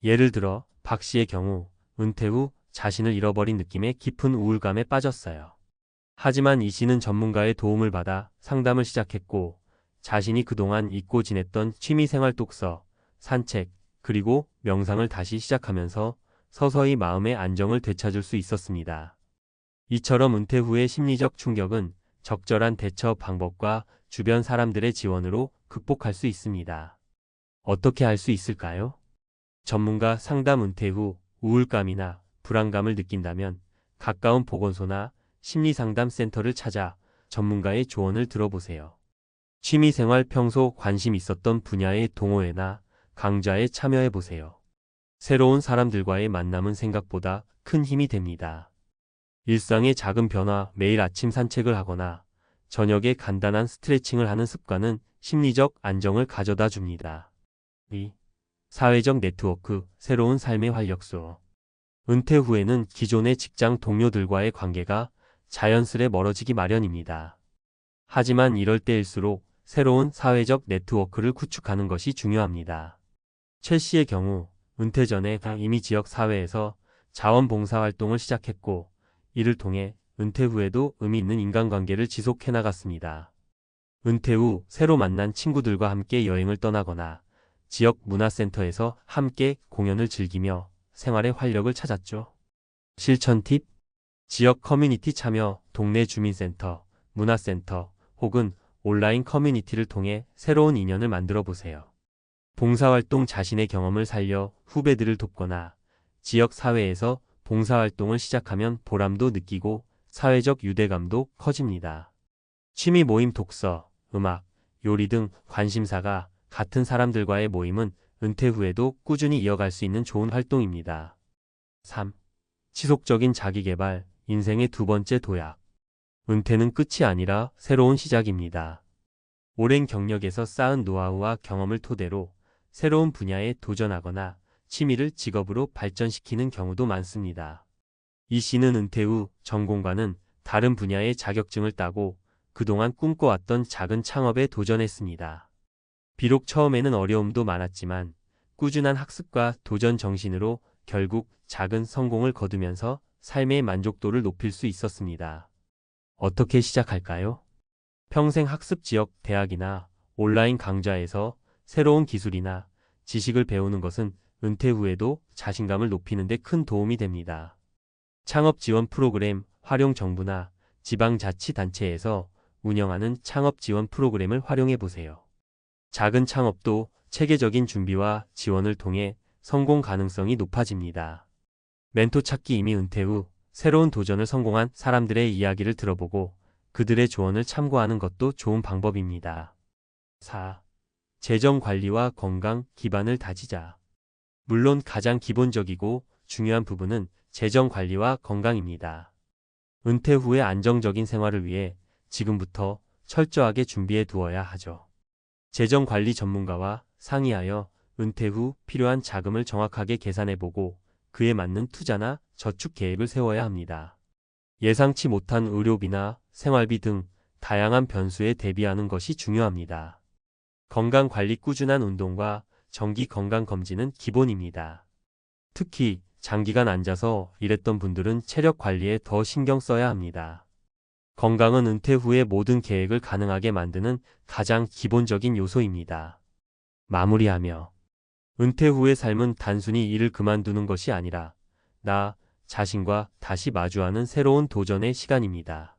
예를 들어 박 씨의 경우 은퇴 후 자신을 잃어버린 느낌의 깊은 우울감에 빠졌어요. 하지만 이 씨는 전문가의 도움을 받아 상담을 시작했고 자신이 그동안 잊고 지냈던 취미생활 독서, 산책, 그리고 명상을 다시 시작하면서 서서히 마음의 안정을 되찾을 수 있었습니다. 이처럼 은퇴 후의 심리적 충격은 적절한 대처 방법과 주변 사람들의 지원으로 극복할 수 있습니다. 어떻게 할 수 있을까요? 전문가 상담. 은퇴 후 우울감이나 불안감을 느낀다면 가까운 보건소나 심리상담센터를 찾아 전문가의 조언을 들어보세요. 취미생활. 평소 관심 있었던 분야의 동호회나 강좌에 참여해보세요. 새로운 사람들과의 만남은 생각보다 큰 힘이 됩니다. 일상의 작은 변화, 매일 아침 산책을 하거나 저녁에 간단한 스트레칭을 하는 습관은 심리적 안정을 가져다 줍니다. 2. 사회적 네트워크, 새로운 삶의 활력소. 은퇴 후에는 기존의 직장 동료들과의 관계가 자연스레 멀어지기 마련입니다. 하지만 이럴 때일수록 새로운 사회적 네트워크를 구축하는 것이 중요합니다. 최 씨의 경우 은퇴 전에 이미 지역 사회에서 자원봉사 활동을 시작했고 이를 통해 은퇴 후에도 의미 있는 인간관계를 지속해 나갔습니다. 은퇴 후 새로 만난 친구들과 함께 여행을 떠나거나 지역 문화센터에서 함께 공연을 즐기며 생활의 활력을 찾았죠. 실천 팁. 지역 커뮤니티 참여, 동네 주민센터, 문화센터 혹은 온라인 커뮤니티를 통해 새로운 인연을 만들어 보세요. 봉사활동. 자신의 경험을 살려 후배들을 돕거나 지역 사회에서 봉사활동을 시작하면 보람도 느끼고 사회적 유대감도 커집니다. 취미 모임. 독서, 음악, 요리 등 관심사가 같은 사람들과의 모임은 은퇴 후에도 꾸준히 이어갈 수 있는 좋은 활동입니다. 3. 지속적인 자기계발, 인생의 두 번째 도약. 은퇴는 끝이 아니라 새로운 시작입니다. 오랜 경력에서 쌓은 노하우와 경험을 토대로 새로운 분야에 도전하거나 취미를 직업으로 발전시키는 경우도 많습니다. 이 씨는 은퇴 후 전공과는 다른 분야의 자격증을 따고 그동안 꿈꿔왔던 작은 창업에 도전했습니다. 비록 처음에는 어려움도 많았지만 꾸준한 학습과 도전 정신으로 결국 작은 성공을 거두면서 삶의 만족도를 높일 수 있었습니다. 어떻게 시작할까요? 평생 학습. 지역 대학이나 온라인 강좌에서 새로운 기술이나 지식을 배우는 것은 은퇴 후에도 자신감을 높이는 데 큰 도움이 됩니다. 창업 지원 프로그램. 활용. 정부나 지방자치단체에서 운영하는 창업 지원 프로그램을 활용해 보세요. 작은 창업도 체계적인 준비와 지원을 통해 성공 가능성이 높아집니다. 멘토 찾기. 이미 은퇴 후 새로운 도전을 성공한 사람들의 이야기를 들어보고 그들의 조언을 참고하는 것도 좋은 방법입니다. 4. 재정 관리와 건강 기반을 다지자. 물론 가장 기본적이고 중요한 부분은 재정 관리와 건강입니다. 은퇴 후의 안정적인 생활을 위해 지금부터 철저하게 준비해 두어야 하죠. 재정 관리 전문가와 상의하여 은퇴 후 필요한 자금을 정확하게 계산해보고 그에 맞는 투자나 저축 계획을 세워야 합니다. 예상치 못한 의료비나 생활비 등 다양한 변수에 대비하는 것이 중요합니다. 건강 관리. 꾸준한 운동과 정기 건강 검진은 기본입니다. 특히 장기간 앉아서 일했던 분들은 체력 관리에 더 신경 써야 합니다. 건강은 은퇴 후의 모든 계획을 가능하게 만드는 가장 기본적인 요소입니다. 마무리하며 은퇴 후의 삶은 단순히 일을 그만두는 것이 아니라 나 자신과 다시 마주하는 새로운 도전의 시간입니다.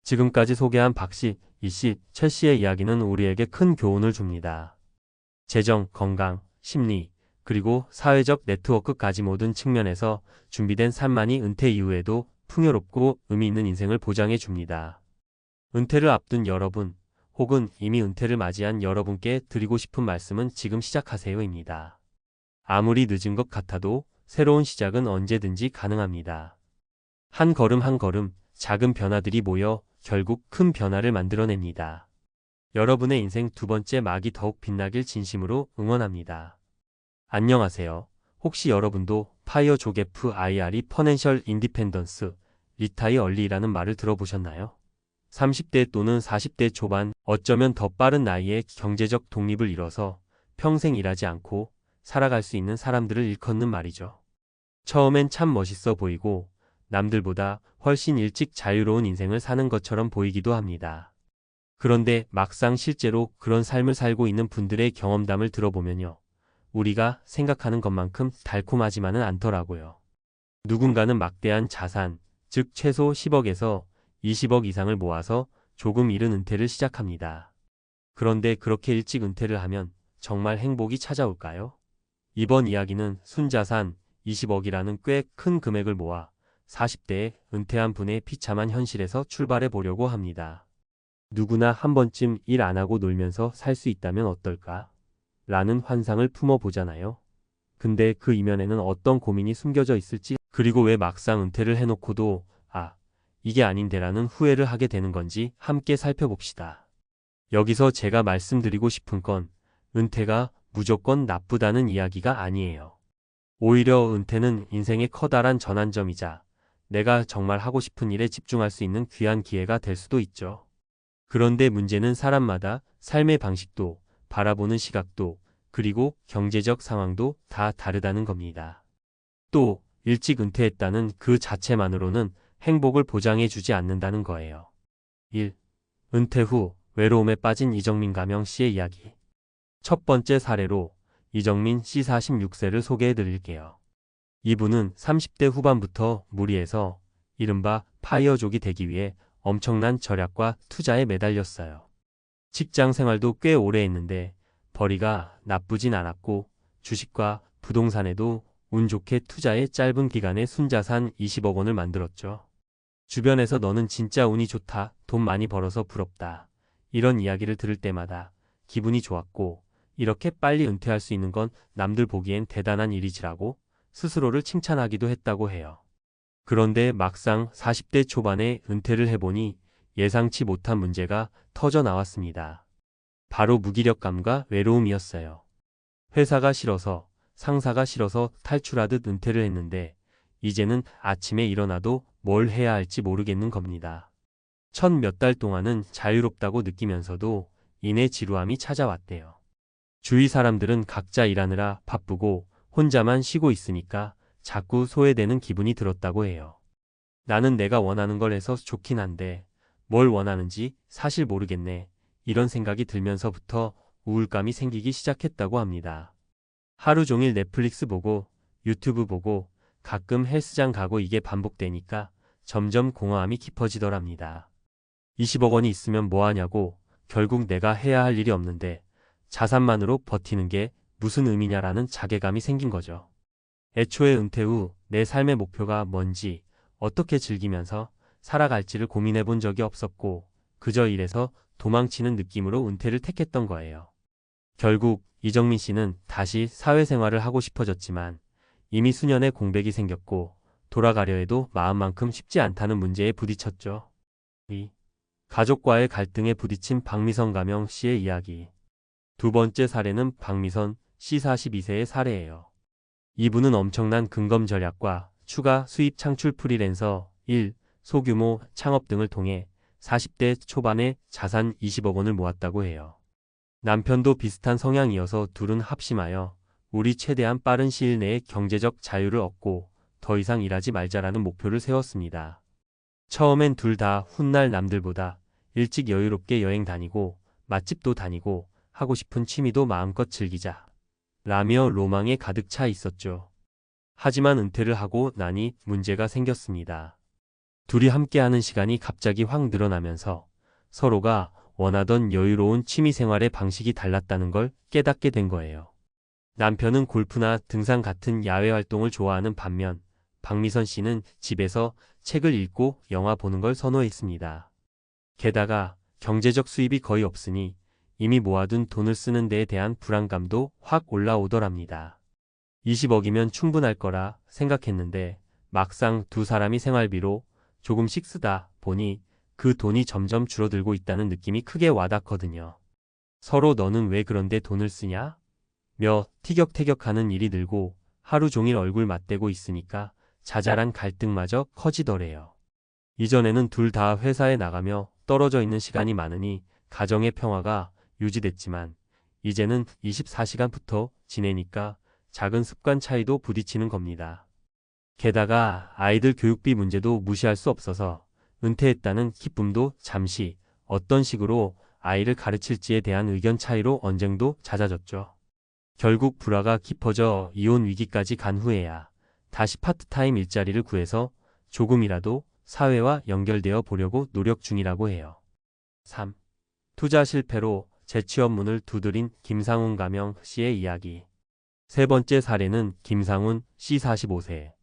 지금까지 소개한 박 씨, 이 씨, 최 씨의 이야기는 우리에게 큰 교훈을 줍니다. 재정, 건강, 심리, 그리고 사회적 네트워크까지 모든 측면에서 준비된 삶만이 은퇴 이후에도 풍요롭고 의미 있는 인생을 보장해 줍니다. 은퇴를 앞둔 여러분, 혹은 이미 은퇴를 맞이한 여러분께 드리고 싶은 말씀은 지금 시작하세요입니다. 아무리 늦은 것 같아도 새로운 시작은 언제든지 가능합니다. 한 걸음 한 걸음 작은 변화들이 모여 결국 큰 변화를 만들어냅니다. 여러분의 인생 두 번째 막이 더욱 빛나길 진심으로 응원합니다. 안녕하세요. 혹시 여러분도 파이어 조게프 IR이 퍼넨셜 인디펜던스, 리타이 얼리라는 말을 들어보셨나요? 30대 또는 40대 초반, 어쩌면 더 빠른 나이에 경제적 독립을 이뤄서 평생 일하지 않고 살아갈 수 있는 사람들을 일컫는 말이죠. 처음엔 참 멋있어 보이고 남들보다 훨씬 일찍 자유로운 인생을 사는 것처럼 보이기도 합니다. 그런데 막상 실제로 그런 삶을 살고 있는 분들의 경험담을 들어보면요. 우리가 생각하는 것만큼 달콤하지만은 않더라고요. 누군가는 막대한 자산, 즉 최소 10억에서 20억 이상을 모아서 조금 이른 은퇴를 시작합니다. 그런데 그렇게 일찍 은퇴를 하면 정말 행복이 찾아올까요? 이번 이야기는 순자산 20억이라는 꽤 큰 금액을 모아 40대에 은퇴한 분의 비참한 현실에서 출발해 보려고 합니다. 누구나 한 번쯤 일 안 하고 놀면서 살 수 있다면 어떨까? 라는 환상을 품어보잖아요. 근데 그 이면에는 어떤 고민이 숨겨져 있을지, 그리고 왜 막상 은퇴를 해놓고도 이게 아닌데라는 후회를 하게 되는 건지 함께 살펴봅시다. 여기서 제가 말씀드리고 싶은 건 은퇴가 무조건 나쁘다는 이야기가 아니에요. 오히려 은퇴는 인생의 커다란 전환점이자 내가 정말 하고 싶은 일에 집중할 수 있는 귀한 기회가 될 수도 있죠. 그런데 문제는 사람마다 삶의 방식도, 바라보는 시각도, 그리고 경제적 상황도 다 다르다는 겁니다. 또 일찍 은퇴했다는 그 자체만으로는 행복을 보장해 주지 않는다는 거예요. 1. 은퇴 후 외로움에 빠진 이정민 가명 씨의 이야기. 첫 번째 사례로 이정민 씨 46세를 소개해 드릴게요. 이분은 30대 후반부터 무리해서 이른바 파이어족이 되기 위해 엄청난 절약과 투자에 매달렸어요. 직장 생활도 꽤 오래 했는데 벌이가 나쁘진 않았고 주식과 부동산에도 운 좋게 투자해 짧은 기간에 순자산 20억 원을 만들었죠. 주변에서 너는 진짜 운이 좋다, 돈 많이 벌어서 부럽다, 이런 이야기를 들을 때마다 기분이 좋았고 이렇게 빨리 은퇴할 수 있는 건 남들 보기엔 대단한 일이지라고 스스로를 칭찬하기도 했다고 해요. 그런데 막상 40대 초반에 은퇴를 해보니 예상치 못한 문제가 터져 나왔습니다. 바로 무기력감과 외로움이었어요. 회사가 싫어서, 상사가 싫어서 탈출하듯 은퇴를 했는데 이제는 아침에 일어나도 뭘 해야 할지 모르겠는 겁니다. 첫 몇 달 동안은 자유롭다고 느끼면서도 이내 지루함이 찾아왔대요. 주위 사람들은 각자 일하느라 바쁘고 혼자만 쉬고 있으니까 자꾸 소외되는 기분이 들었다고 해요. 나는 내가 원하는 걸 해서 좋긴 한데 뭘 원하는지 사실 모르겠네. 이런 생각이 들면서부터 우울감이 생기기 시작했다고 합니다. 하루 종일 넷플릭스 보고 유튜브 보고 가끔 헬스장 가고 이게 반복되니까 점점 공허함이 깊어지더랍니다. 20억 원이 있으면 뭐하냐고, 결국 내가 해야 할 일이 없는데 자산만으로 버티는 게 무슨 의미냐라는 자괴감이 생긴 거죠. 애초에 은퇴 후 내 삶의 목표가 뭔지, 어떻게 즐기면서 살아갈지를 고민해 본 적이 없었고 그저 일해서 도망치는 느낌으로 은퇴를 택했던 거예요. 결국 이정민 씨는 다시 사회생활을 하고 싶어졌지만 이미 수년의 공백이 생겼고 돌아가려 해도 마음만큼 쉽지 않다는 문제에 부딪혔죠. 2. 가족과의 갈등에 부딪힌 박미선 가명 씨의 이야기. 두 번째 사례는 박미선 씨 42세의 사례예요. 이분은 엄청난 근검 절약과 추가 수입 창출 프리랜서 1, 소규모 창업 등을 통해 40대 초반에 자산 20억 원을 모았다고 해요. 남편도 비슷한 성향이어서 둘은 합심하여 우리 최대한 빠른 시일 내에 경제적 자유를 얻고 더 이상 일하지 말자라는 목표를 세웠습니다. 처음엔 둘 다 훗날 남들보다 일찍 여유롭게 여행 다니고 맛집도 다니고 하고 싶은 취미도 마음껏 즐기자 라며 로망에 가득 차 있었죠. 하지만 은퇴를 하고 나니 문제가 생겼습니다. 둘이 함께하는 시간이 갑자기 확 늘어나면서 서로가 원하던 여유로운 취미생활의 방식이 달랐다는 걸 깨닫게 된 거예요. 남편은 골프나 등산 같은 야외 활동을 좋아하는 반면 박미선 씨는 집에서 책을 읽고 영화 보는 걸 선호했습니다. 게다가 경제적 수입이 거의 없으니 이미 모아둔 돈을 쓰는 데에 대한 불안감도 확 올라오더랍니다. 20억이면 충분할 거라 생각했는데 막상 두 사람이 생활비로 조금씩 쓰다 보니 그 돈이 점점 줄어들고 있다는 느낌이 크게 와닿거든요. 서로 너는 왜 그런데 돈을 쓰냐? 며 티격태격하는 일이 늘고 하루 종일 얼굴 맞대고 있으니까 자잘한 갈등마저 커지더래요. 이전에는 둘 다 회사에 나가며 떨어져 있는 시간이 많으니 가정의 평화가 유지됐지만 이제는 24시간 붙어 지내니까 작은 습관 차이도 부딪히는 겁니다. 게다가 아이들 교육비 문제도 무시할 수 없어서 은퇴했다는 기쁨도 잠시 어떤 식으로 아이를 가르칠지에 대한 의견 차이로 언쟁도 잦아졌죠. 결국 불화가 깊어져 이혼 위기까지 간 후에야 다시 파트타임 일자리를 구해서 조금이라도 사회와 연결되어 보려고 노력 중이라고 해요. 3. 투자 실패로 재취업 문을 두드린 김상훈 가명 씨의 이야기. 세 번째 사례는 김상훈 씨 45세.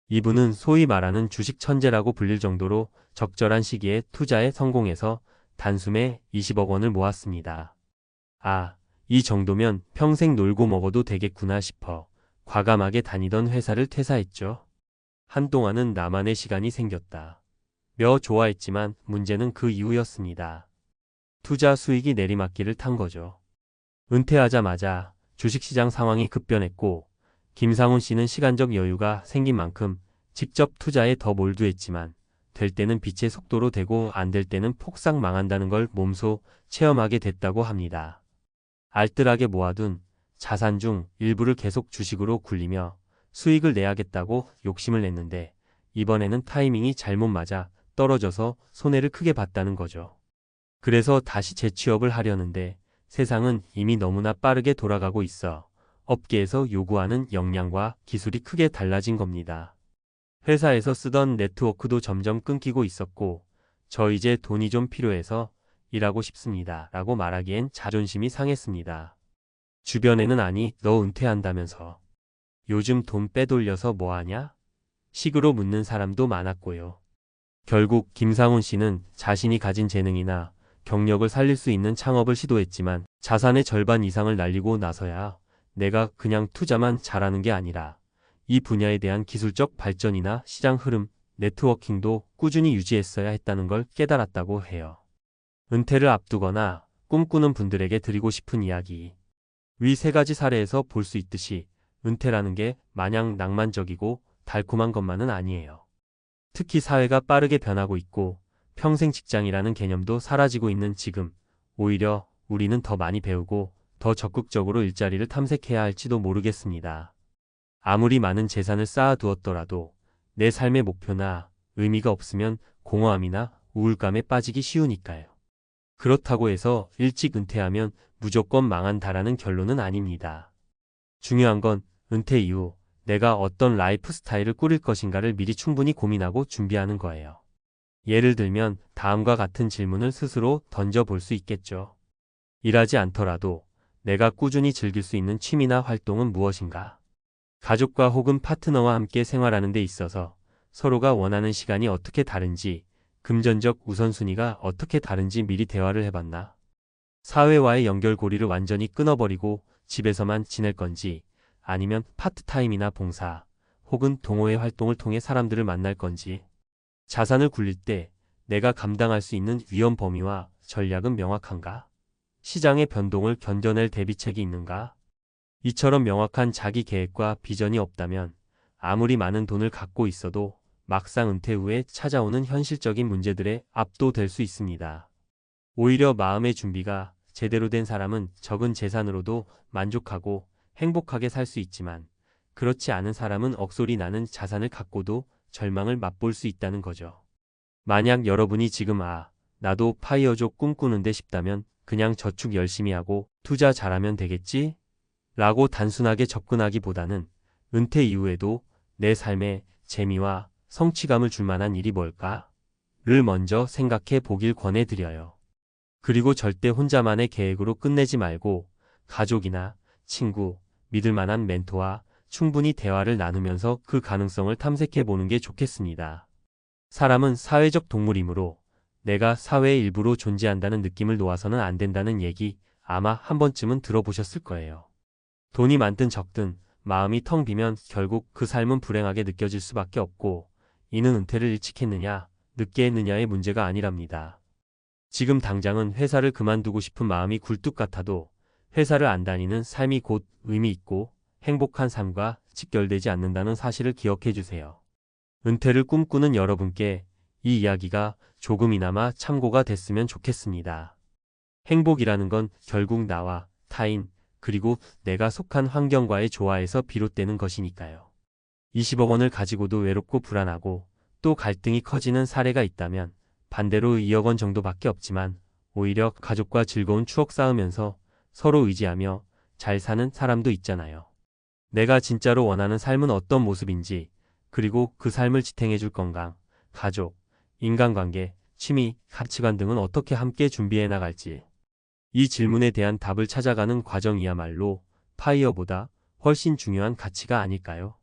이분은 소위 말하는 주식 천재라고 불릴 정도로 적절한 시기에 투자에 성공해서 단숨에 20억 원을 모았습니다. 아, 이 정도면 평생 놀고 먹어도 되겠구나 싶어 과감하게 다니던 회사를 퇴사했죠. 한동안은 나만의 시간이 생겼다. 며 좋아했지만 문제는 그 이후였습니다. 투자 수익이 내리막길을 탄 거죠. 은퇴하자마자 주식시장 상황이 급변했고 김상훈 씨는 시간적 여유가 생긴 만큼 직접 투자에 더 몰두했지만 될 때는 빛의 속도로 되고 안 될 때는 폭삭 망한다는 걸 몸소 체험하게 됐다고 합니다. 알뜰하게 모아둔 자산 중 일부를 계속 주식으로 굴리며 수익을 내야겠다고 욕심을 냈는데 이번에는 타이밍이 잘못 맞아 떨어져서 손해를 크게 봤다는 거죠. 그래서 다시 재취업을 하려는데 세상은 이미 너무나 빠르게 돌아가고 있어 업계에서 요구하는 역량과 기술이 크게 달라진 겁니다. 회사에서 쓰던 네트워크도 점점 끊기고 있었고 저 이제 돈이 좀 필요해서 일하고 싶습니다 라고 말하기엔 자존심이 상했습니다. 주변에는 아니 너 은퇴한다면서 요즘 돈 빼돌려서 뭐하냐? 식으로 묻는 사람도 많았고요. 결국 김상훈 씨는 자신이 가진 재능이나 경력을 살릴 수 있는 창업을 시도했지만 자산의 절반 이상을 날리고 나서야 내가 그냥 투자만 잘하는 게 아니라 이 분야에 대한 기술적 발전이나 시장 흐름, 네트워킹도 꾸준히 유지했어야 했다는 걸 깨달았다고 해요. 은퇴를 앞두거나 꿈꾸는 분들에게 드리고 싶은 이야기. 위 세 가지 사례에서 볼 수 있듯이 은퇴라는 게 마냥 낭만적이고 달콤한 것만은 아니에요. 특히 사회가 빠르게 변하고 있고 평생 직장이라는 개념도 사라지고 있는 지금, 오히려 우리는 더 많이 배우고 더 적극적으로 일자리를 탐색해야 할지도 모르겠습니다. 아무리 많은 재산을 쌓아두었더라도 내 삶의 목표나 의미가 없으면 공허함이나 우울감에 빠지기 쉬우니까요. 그렇다고 해서 일찍 은퇴하면 무조건 망한다라는 결론은 아닙니다. 중요한 건 은퇴 이후 내가 어떤 라이프 스타일을 꾸릴 것인가를 미리 충분히 고민하고 준비하는 거예요. 예를 들면 다음과 같은 질문을 스스로 던져볼 수 있겠죠. 일하지 않더라도 내가 꾸준히 즐길 수 있는 취미나 활동은 무엇인가? 가족과 혹은 파트너와 함께 생활하는 데 있어서 서로가 원하는 시간이 어떻게 다른지, 금전적 우선순위가 어떻게 다른지 미리 대화를 해봤나? 사회와의 연결고리를 완전히 끊어버리고 집에서만 지낼 건지, 아니면 파트타임이나 봉사, 혹은 동호회 활동을 통해 사람들을 만날 건지, 자산을 굴릴 때 내가 감당할 수 있는 위험 범위와 전략은 명확한가? 시장의 변동을 견뎌낼 대비책이 있는가? 이처럼 명확한 자기 계획과 비전이 없다면 아무리 많은 돈을 갖고 있어도 막상 은퇴 후에 찾아오는 현실적인 문제들에 압도될 수 있습니다. 오히려 마음의 준비가 제대로 된 사람은 적은 재산으로도 만족하고 행복하게 살 수 있지만 그렇지 않은 사람은 억소리 나는 자산을 갖고도 절망을 맛볼 수 있다는 거죠. 만약 여러분이 지금 나도 파이어족 꿈꾸는데 싶다면 그냥 저축 열심히 하고 투자 잘하면 되겠지? 라고 단순하게 접근하기보다는 은퇴 이후에도 내 삶에 재미와 성취감을 줄 만한 일이 뭘까? 를 먼저 생각해 보길 권해드려요. 그리고 절대 혼자만의 계획으로 끝내지 말고 가족이나 친구, 믿을 만한 멘토와 충분히 대화를 나누면서 그 가능성을 탐색해 보는 게 좋겠습니다. 사람은 사회적 동물이므로 내가 사회의 일부로 존재한다는 느낌을 놓아서는 안 된다는 얘기 아마 한 번쯤은 들어보셨을 거예요. 돈이 많든 적든 마음이 텅 비면 결국 그 삶은 불행하게 느껴질 수밖에 없고 이는 은퇴를 일찍 했느냐, 늦게 했느냐의 문제가 아니랍니다. 지금 당장은 회사를 그만두고 싶은 마음이 굴뚝 같아도 회사를 안 다니는 삶이 곧 의미 있고 행복한 삶과 직결되지 않는다는 사실을 기억해 주세요. 은퇴를 꿈꾸는 여러분께 이 이야기가 조금이나마 참고가 됐으면 좋겠습니다. 행복이라는 건 결국 나와 타인, 그리고 내가 속한 환경과의 조화에서 비롯되는 것이니까요. 20억 원을 가지고도 외롭고 불안하고 또 갈등이 커지는 사례가 있다면 반대로 2억 원 정도밖에 없지만 오히려 가족과 즐거운 추억 쌓으면서 서로 의지하며 잘 사는 사람도 있잖아요. 내가 진짜로 원하는 삶은 어떤 모습인지, 그리고 그 삶을 지탱해 줄 건강, 가족, 인간관계, 취미, 가치관 등은 어떻게 함께 준비해 나갈지. 이 질문에 대한 답을 찾아가는 과정이야말로 파이어보다 훨씬 중요한 가치가 아닐까요?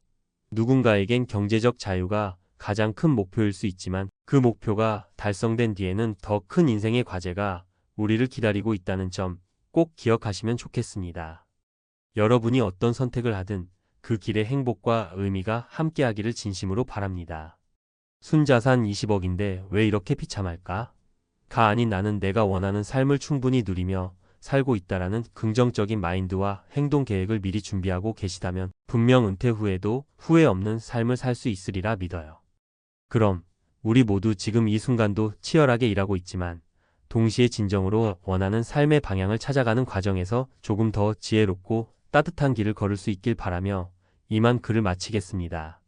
누군가에겐 경제적 자유가 가장 큰 목표일 수 있지만 그 목표가 달성된 뒤에는 더 큰 인생의 과제가 우리를 기다리고 있다는 점 꼭 기억하시면 좋겠습니다. 여러분이 어떤 선택을 하든 그 길의 행복과 의미가 함께하기를 진심으로 바랍니다. 순자산 20억인데 왜 이렇게 비참할까? 가 아닌 나는 내가 원하는 삶을 충분히 누리며 살고 있다라는 긍정적인 마인드와 행동 계획을 미리 준비하고 계시다면 분명 은퇴 후에도 후회 없는 삶을 살 수 있으리라 믿어요. 그럼 우리 모두 지금 이 순간도 치열하게 일하고 있지만 동시에 진정으로 원하는 삶의 방향을 찾아가는 과정에서 조금 더 지혜롭고 따뜻한 길을 걸을 수 있길 바라며 이만 글을 마치겠습니다.